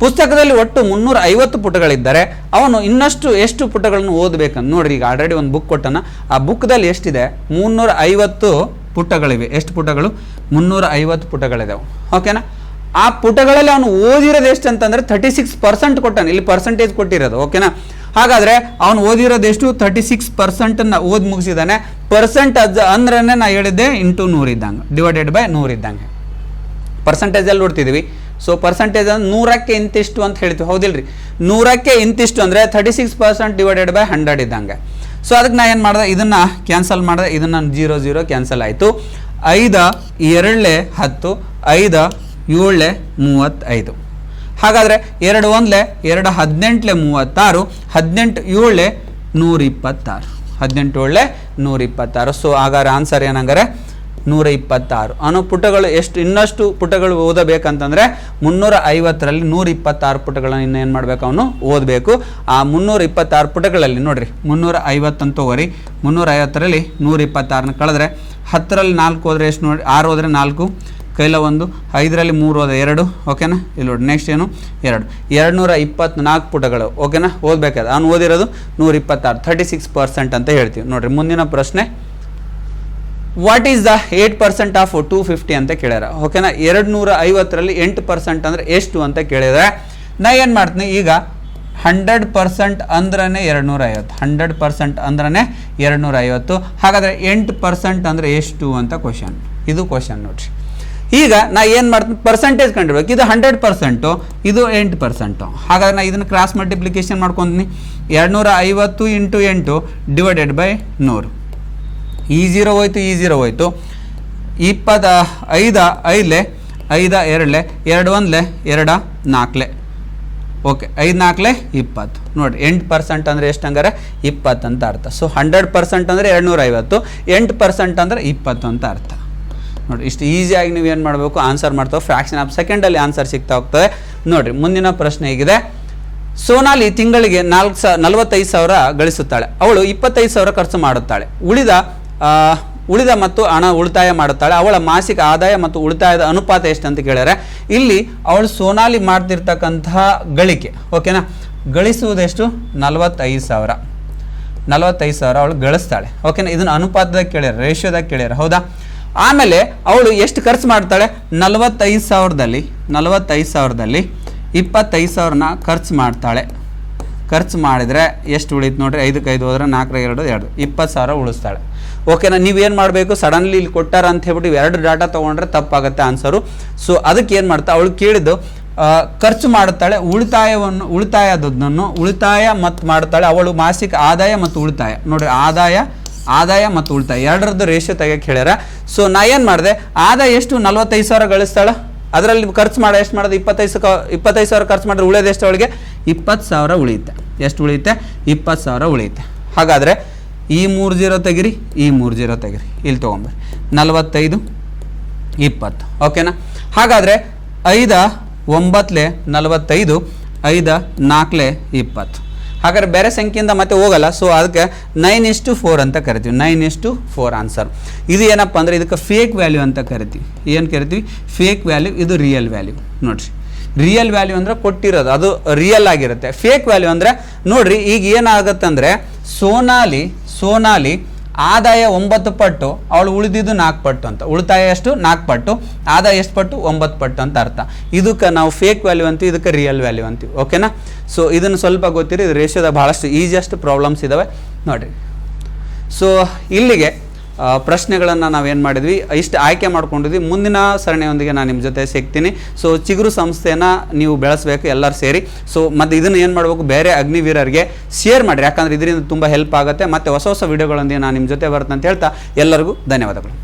ಪುಸ್ತಕದಲ್ಲಿ ಒಟ್ಟು 350 ಪುಟಗಳಿದ್ದರೆ ಅವನು ಇನ್ನಷ್ಟು ಎಷ್ಟು ಪುಟಗಳನ್ನು ಓದಬೇಕಂತ ನೋಡ್ರಿ. ಈಗ ಆಲ್ರೆಡಿ ಒಂದು ಬುಕ್ ಕೊಟ್ಟನ. ಆ ಬುಕ್ದಲ್ಲಿ ಎಷ್ಟಿದೆ? 350 ಪುಟಗಳಿವೆ. ಎಷ್ಟು ಪುಟಗಳು? 350 ಪುಟಗಳಿದಾವೆ. ಓಕೆನಾ? ಆ ಪುಟಗಳಲ್ಲಿ ಅವನು ಓದಿರೋದು ಎಷ್ಟು ಅಂತಂದರೆ 36% ಕೊಟ್ಟಾನೆ. ಇಲ್ಲಿ ಪರ್ಸೆಂಟೇಜ್ ಕೊಟ್ಟಿರೋದು. ಓಕೆನಾ? ಹಾಗಾದರೆ ಅವನು ಓದಿರೋದು ಎಷ್ಟು? 36% ಓದಿ ಮುಗಿಸಿದ್ದಾನೆ. ಪರ್ಸೆಂಟ್ ಅಂದ್ರೆ ನಾ ಹೇಳಿದ್ದೆ ಇಂಟು 100 ಇದ್ದಂಗೆ, ಡಿವೈಡೆಡ್ ಬೈ 100 ಇದ್ದಂಗೆ. ಪರ್ಸೆಂಟೇಜಲ್ಲಿ ನೋಡ್ತಿದ್ದೀವಿ. ಸೊ ಪರ್ಸೆಂಟೇಜ್ ಅಂದ್ರೆ 100ಕ್ಕೆ ಇಂತಿಷ್ಟು ಅಂತ ಹೇಳ್ತೀವಿ. ಹೌದಿಲ್ರಿ? 100ಕ್ಕೆ ಇಂತಿಷ್ಟು ಅಂದರೆ 36% ಡಿವೈಡೆಡ್ ಬೈ 100 ಇದ್ದಂಗೆ. ಸೊ ಅದಕ್ಕೆ ನಾ ಏನು ಮಾಡಿದೆ? ಇದನ್ನು ಕ್ಯಾನ್ಸಲ್ ಮಾಡಿದೆ. ಇದನ್ನು 0 0 ಕ್ಯಾನ್ಸಲ್ ಆಯಿತು. 5 2 10 5 7 35. ಹಾಗಾದರೆ 2 1 2 18 36 18 7 126. 18 7 126. ಸೊ ಹಾಗಾದ್ರೆ ಆನ್ಸರ್ ಏನಂಗಾರೆ 126. ಅವನು ಪುಟಗಳು ಎಷ್ಟು ಇನ್ನಷ್ಟು ಪುಟಗಳು ಓದಬೇಕಂತಂದರೆ 350ರಲ್ಲಿ 126 ಪುಟಗಳನ್ನು ಇನ್ನು ಏನು ಮಾಡಬೇಕು? ಅವನು ಓದಬೇಕು. ಆ 326 ಪುಟಗಳಲ್ಲಿ ನೋಡಿರಿ 350 ಅಂತ ತಗೋರಿ. 350ರಲ್ಲಿ 126ನ ಕಳೆದ್ರೆ 10ರಲ್ಲಿ 4 ಹೋದರೆ ಎಷ್ಟು ನೋಡಿ? 6 ಹೋದರೆ 4 ಕೈಲ 1 5ರಲ್ಲಿ 3 ಹೋದ 2. ಓಕೆನಾ? ಇಲ್ಲಿ ನೋಡಿ ನೆಕ್ಸ್ಟ್ ಏನು? 2 224 ಪುಟಗಳು. ಓಕೆನಾ? ಓದಬೇಕಾದ ಅವನು ಓದಿರೋದು 126, 36% ಅಂತ ಹೇಳ್ತೀವಿ. ನೋಡಿರಿ ಮುಂದಿನ ಪ್ರಶ್ನೆ. ವಾಟ್ ಈಸ್ ದ 8% ಆಫ್ 250 ಅಂತ ಕೇಳ್ಯಾರ. ಓಕೆನಾ? 250ರಲ್ಲಿ 8% ಅಂದರೆ ಎಷ್ಟು ಅಂತ ಕೇಳಿದರೆ ನಾ ಏನು ಮಾಡ್ತೀನಿ? ಈಗ 100% ಅಂದ್ರೆ 250. 100% ಅಂದ್ರೆ 250. ಹಾಗಾದರೆ 8% ಅಂದರೆ ಎಷ್ಟು ಅಂತ ಕ್ವಶನ್. ಇದು ಕ್ವಶನ್ ನೋಡ್ರಿ. ಈಗ ನಾ ಏನು ಮಾಡ್ತೀನಿ? ಪರ್ಸೆಂಟೇಜ್ ಕಂಡಿಡ್ಬೇಕು. ಇದು 100%, ಇದು 8%. ಹಾಗಾದ್ರೆ ನಾ ಇದನ್ನು ಕ್ರಾಸ್ ಮಲ್ಟಿಪ್ಲಿಕೇಶನ್ ಮಾಡ್ಕೊತೀನಿ. 250 ಇಂಟು 8 ಡಿವೈಡೆಡ್ ಬೈ 100. ಈ 0 ಹೋಯ್ತು, ಈ 0 ಹೋಯ್ತು. 25 5 5 2 2 1 2 4. ಓಕೆ, 5 4 20. ನೋಡಿ 8% ಅಂದರೆ ಎಷ್ಟು ಹಂಗಾರೆ? 20 ಅಂತ ಅರ್ಥ. ಸೊ 100% ಅಂದರೆ 250, 8% ಅಂದರೆ 20 ಅಂತ ಅರ್ಥ. ನೋಡಿ ಇಷ್ಟು ಈಸಿಯಾಗಿ ನೀವು ಏನು ಮಾಡಬೇಕು? ಆನ್ಸರ್ ಮಾಡ್ತಾವೆ. ಫ್ರ್ಯಾಕ್ಷನ್ ಆಫ್ ಸೆಕೆಂಡಲ್ಲಿ ಆನ್ಸರ್ ಸಿಗ್ತಾ ಹೋಗ್ತದೆ. ನೋಡಿರಿ ಮುಂದಿನ ಪ್ರಶ್ನೆ ಹೇಗಿದೆ. ಸೋನಾಲಿ ತಿಂಗಳಿಗೆ 45,000 ಗಳಿಸುತ್ತಾಳೆ. ಅವಳು 25,000 ಖರ್ಚು ಮಾಡುತ್ತಾಳೆ. ಉಳಿದ ಮತ್ತು ಹಣ ಉಳಿತಾಯ ಮಾಡುತ್ತಾಳೆ. ಅವಳ ಮಾಸಿಕ ಆದಾಯ ಮತ್ತು ಉಳಿತಾಯದ ಅನುಪಾತ ಎಷ್ಟು ಅಂತ ಕೇಳಿದರೆ, ಇಲ್ಲಿ ಅವಳು ಸೋನಾಲಿ ಮಾಡ್ತಿರ್ತಕ್ಕಂತಹ ಗಳಿಕೆ, ಓಕೆನಾ, ಗಳಿಸುವುದೆಷ್ಟು 45,000 ಅವಳು ಗಳಿಸ್ತಾಳೆ, ಓಕೆನಾ. ಇದನ್ನು ಅನುಪಾತದಾಗ ಕೇಳ್ಯಾರ, ರೇಷಿಯೋದಾಗ ಕೇಳ್ಯಾರ, ಹೌದಾ. ಆಮೇಲೆ ಅವಳು ಎಷ್ಟು ಖರ್ಚು ಮಾಡ್ತಾಳೆ, 45,000ದಲ್ಲಿ 25,000ನ ಖರ್ಚು ಮಾಡ್ತಾಳೆ. ಖರ್ಚು ಮಾಡಿದರೆ ಎಷ್ಟು ಉಳಿತು ನೋಡ್ರಿ, 5ಕ್ಕೆ 5 ಹೋದ್ರೆ 4ರ 2 2 20,000 ಉಳಿಸ್ತಾಳೆ, ಓಕೆನಾ. ನೀವೇನು ಮಾಡಬೇಕು, ಸಡನ್ಲಿ ಇಲ್ಲಿ ಕೊಟ್ಟಾರ ಅಂತ ಹೇಳ್ಬಿಟ್ಟು 2 ಡಾಟಾ ತೊಗೊಂಡ್ರೆ ತಪ್ಪಾಗುತ್ತೆ ಆನ್ಸರು. ಸೊ ಅದಕ್ಕೆ ಏನು ಮಾಡ್ತಾ, ಅವಳು ಕೇಳಿದ್ದು ಖರ್ಚು ಮಾಡುತ್ತಾಳೆ, ಉಳಿತಾಯ ಮತ್ತು ಮಾಡುತ್ತಾಳೆ. ಅವಳು ಮಾಸಿಕ ಆದಾಯ ಮತ್ತು ಉಳಿತಾಯ ನೋಡ್ರಿ, ಆದಾಯ ಮತ್ತು ಉಳಿತಾಯ ಎರಡರದ್ದು ರೇಷಿಯೋ ತೆಗೆಯಕ್ಕೆ ಹೇಳ್ಯಾರ. ಸೊ ನಾ ಏನು ಮಾಡಿದೆ, ಆದಾಯ ಎಷ್ಟು 45,000 ಗಳಿಸ್ತಾಳೆ, ಅದರಲ್ಲಿ ಖರ್ಚು ಮಾಡಿ ಎಷ್ಟು ಮಾಡೋದು 25,000 ಖರ್ಚು ಮಾಡಿದ್ರೆ ಉಳಿಯೋದು ಎಷ್ಟು, ಅವಳಿಗೆ 20,000 ಉಳಿಯುತ್ತೆ. ಎಷ್ಟು ಉಳಿಯುತ್ತೆ, 20,000 ಉಳಿಯುತ್ತೆ. ಹಾಗಾದರೆ ಈ 3 0 ತೆಗಿರಿ, ಈ 3 0 ತೆಗಿರಿ, ಇಲ್ಲಿ ತೊಗೊಂಬರ್ರಿ, 45 20, ಓಕೆನಾ. ಹಾಗಾದರೆ 5 9 45, 5 4 20. ಹಾಗಾದ್ರೆ ಬೇರೆ ಸಂಖ್ಯೆಯಿಂದ ಮತ್ತೆ ಹೋಗಲ್ಲ. ಸೊ ಅದಕ್ಕೆ 9:4 ಅಂತ ಕರಿತೀವಿ, 9:4 ಆನ್ಸರ್. ಇದು ಏನಪ್ಪ ಅಂದರೆ ಇದಕ್ಕೆ ಫೇಕ್ ವ್ಯಾಲ್ಯೂ ಅಂತ ಕರಿತೀವಿ. ಏನು ಕರಿತೀವಿ, ಫೇಕ್ ವ್ಯಾಲ್ಯೂ. ಇದು ರಿಯಲ್ ವ್ಯಾಲ್ಯೂ ನೋಡ್ರಿ. ರಿಯಲ್ ವ್ಯಾಲ್ಯೂ ಅಂದರೆ ಕೊಟ್ಟಿರೋದು, ಅದು ರಿಯಲ್ ಆಗಿರುತ್ತೆ. ಫೇಕ್ ವ್ಯಾಲ್ಯೂ ಅಂದರೆ ನೋಡ್ರಿ, ಈಗ ಏನಾಗುತ್ತೆ ಅಂದರೆ ಸೋನಾಲಿ ಆದಾಯ 9 ಪಟ್ಟು, ಅವಳು ಉಳಿದಿದ್ದು 4 ಪಟ್ಟು ಅಂತ. ಉಳಿತಾಯ ಎಷ್ಟು 4 ಪಟ್ಟು, ಆದಾಯ ಎಷ್ಟು ಪಟ್ಟು 9 ಪಟ್ಟು ಅಂತ ಅರ್ಥ. ಇದಕ್ಕೆ ನಾವು ಫೇಕ್ ವ್ಯಾಲ್ಯೂ ಅಂತೀವಿ, ಇದಕ್ಕೆ ರಿಯಲ್ ವ್ಯಾಲ್ಯೂ ಅಂತೀವಿ, ಓಕೆನಾ. ಸೊ ಇದನ್ನು ಸ್ವಲ್ಪ ಗೊತ್ತಿರಿ, ಇದು ರೇಷಿಯೋದ ಭಾಳಷ್ಟು ಈಸಿಯೆಸ್ಟ್ ಪ್ರಾಬ್ಲಮ್ಸ್ ಇದ್ದಾವೆ ನೋಡಿರಿ. ಸೊ ಇಲ್ಲಿಗೆ ಪ್ರಶ್ನೆಗಳನ್ನು ನಾವೇನು ಮಾಡಿದ್ವಿ, ಇಷ್ಟು ಆಯ್ಕೆ ಮಾಡ್ಕೊಂಡಿದ್ವಿ. ಮುಂದಿನ ಸರಣಿಯೊಂದಿಗೆ ನಾನು ನಿಮ್ಮ ಜೊತೆ ಸಿಗ್ತೀನಿ. ಸೊ ಚಿಗುರು ಸಂಸ್ಥೆಯನ್ನು ನೀವು ಬೆಳೆಸಬೇಕು ಎಲ್ಲರೂ ಸೇರಿ. ಸೊ ಮತ್ತು ಇದನ್ನು ಏನು ಮಾಡಬೇಕು, ಬೇರೆ ಅಗ್ನಿವೀರರಿಗೆ ಶೇರ್ ಮಾಡಿರಿ, ಯಾಕಂದರೆ ಇದರಿಂದ ತುಂಬ ಹೆಲ್ಪ್ ಆಗುತ್ತೆ. ಮತ್ತು ಹೊಸ ವಿಡಿಯೋಗಳೊಂದಿಗೆ ನಾನು ನಿಮ್ಮ ಜೊತೆ ಬರುತ್ತೆ ಅಂತ ಹೇಳ್ತಾ ಎಲ್ಲರಿಗೂ ಧನ್ಯವಾದಗಳು.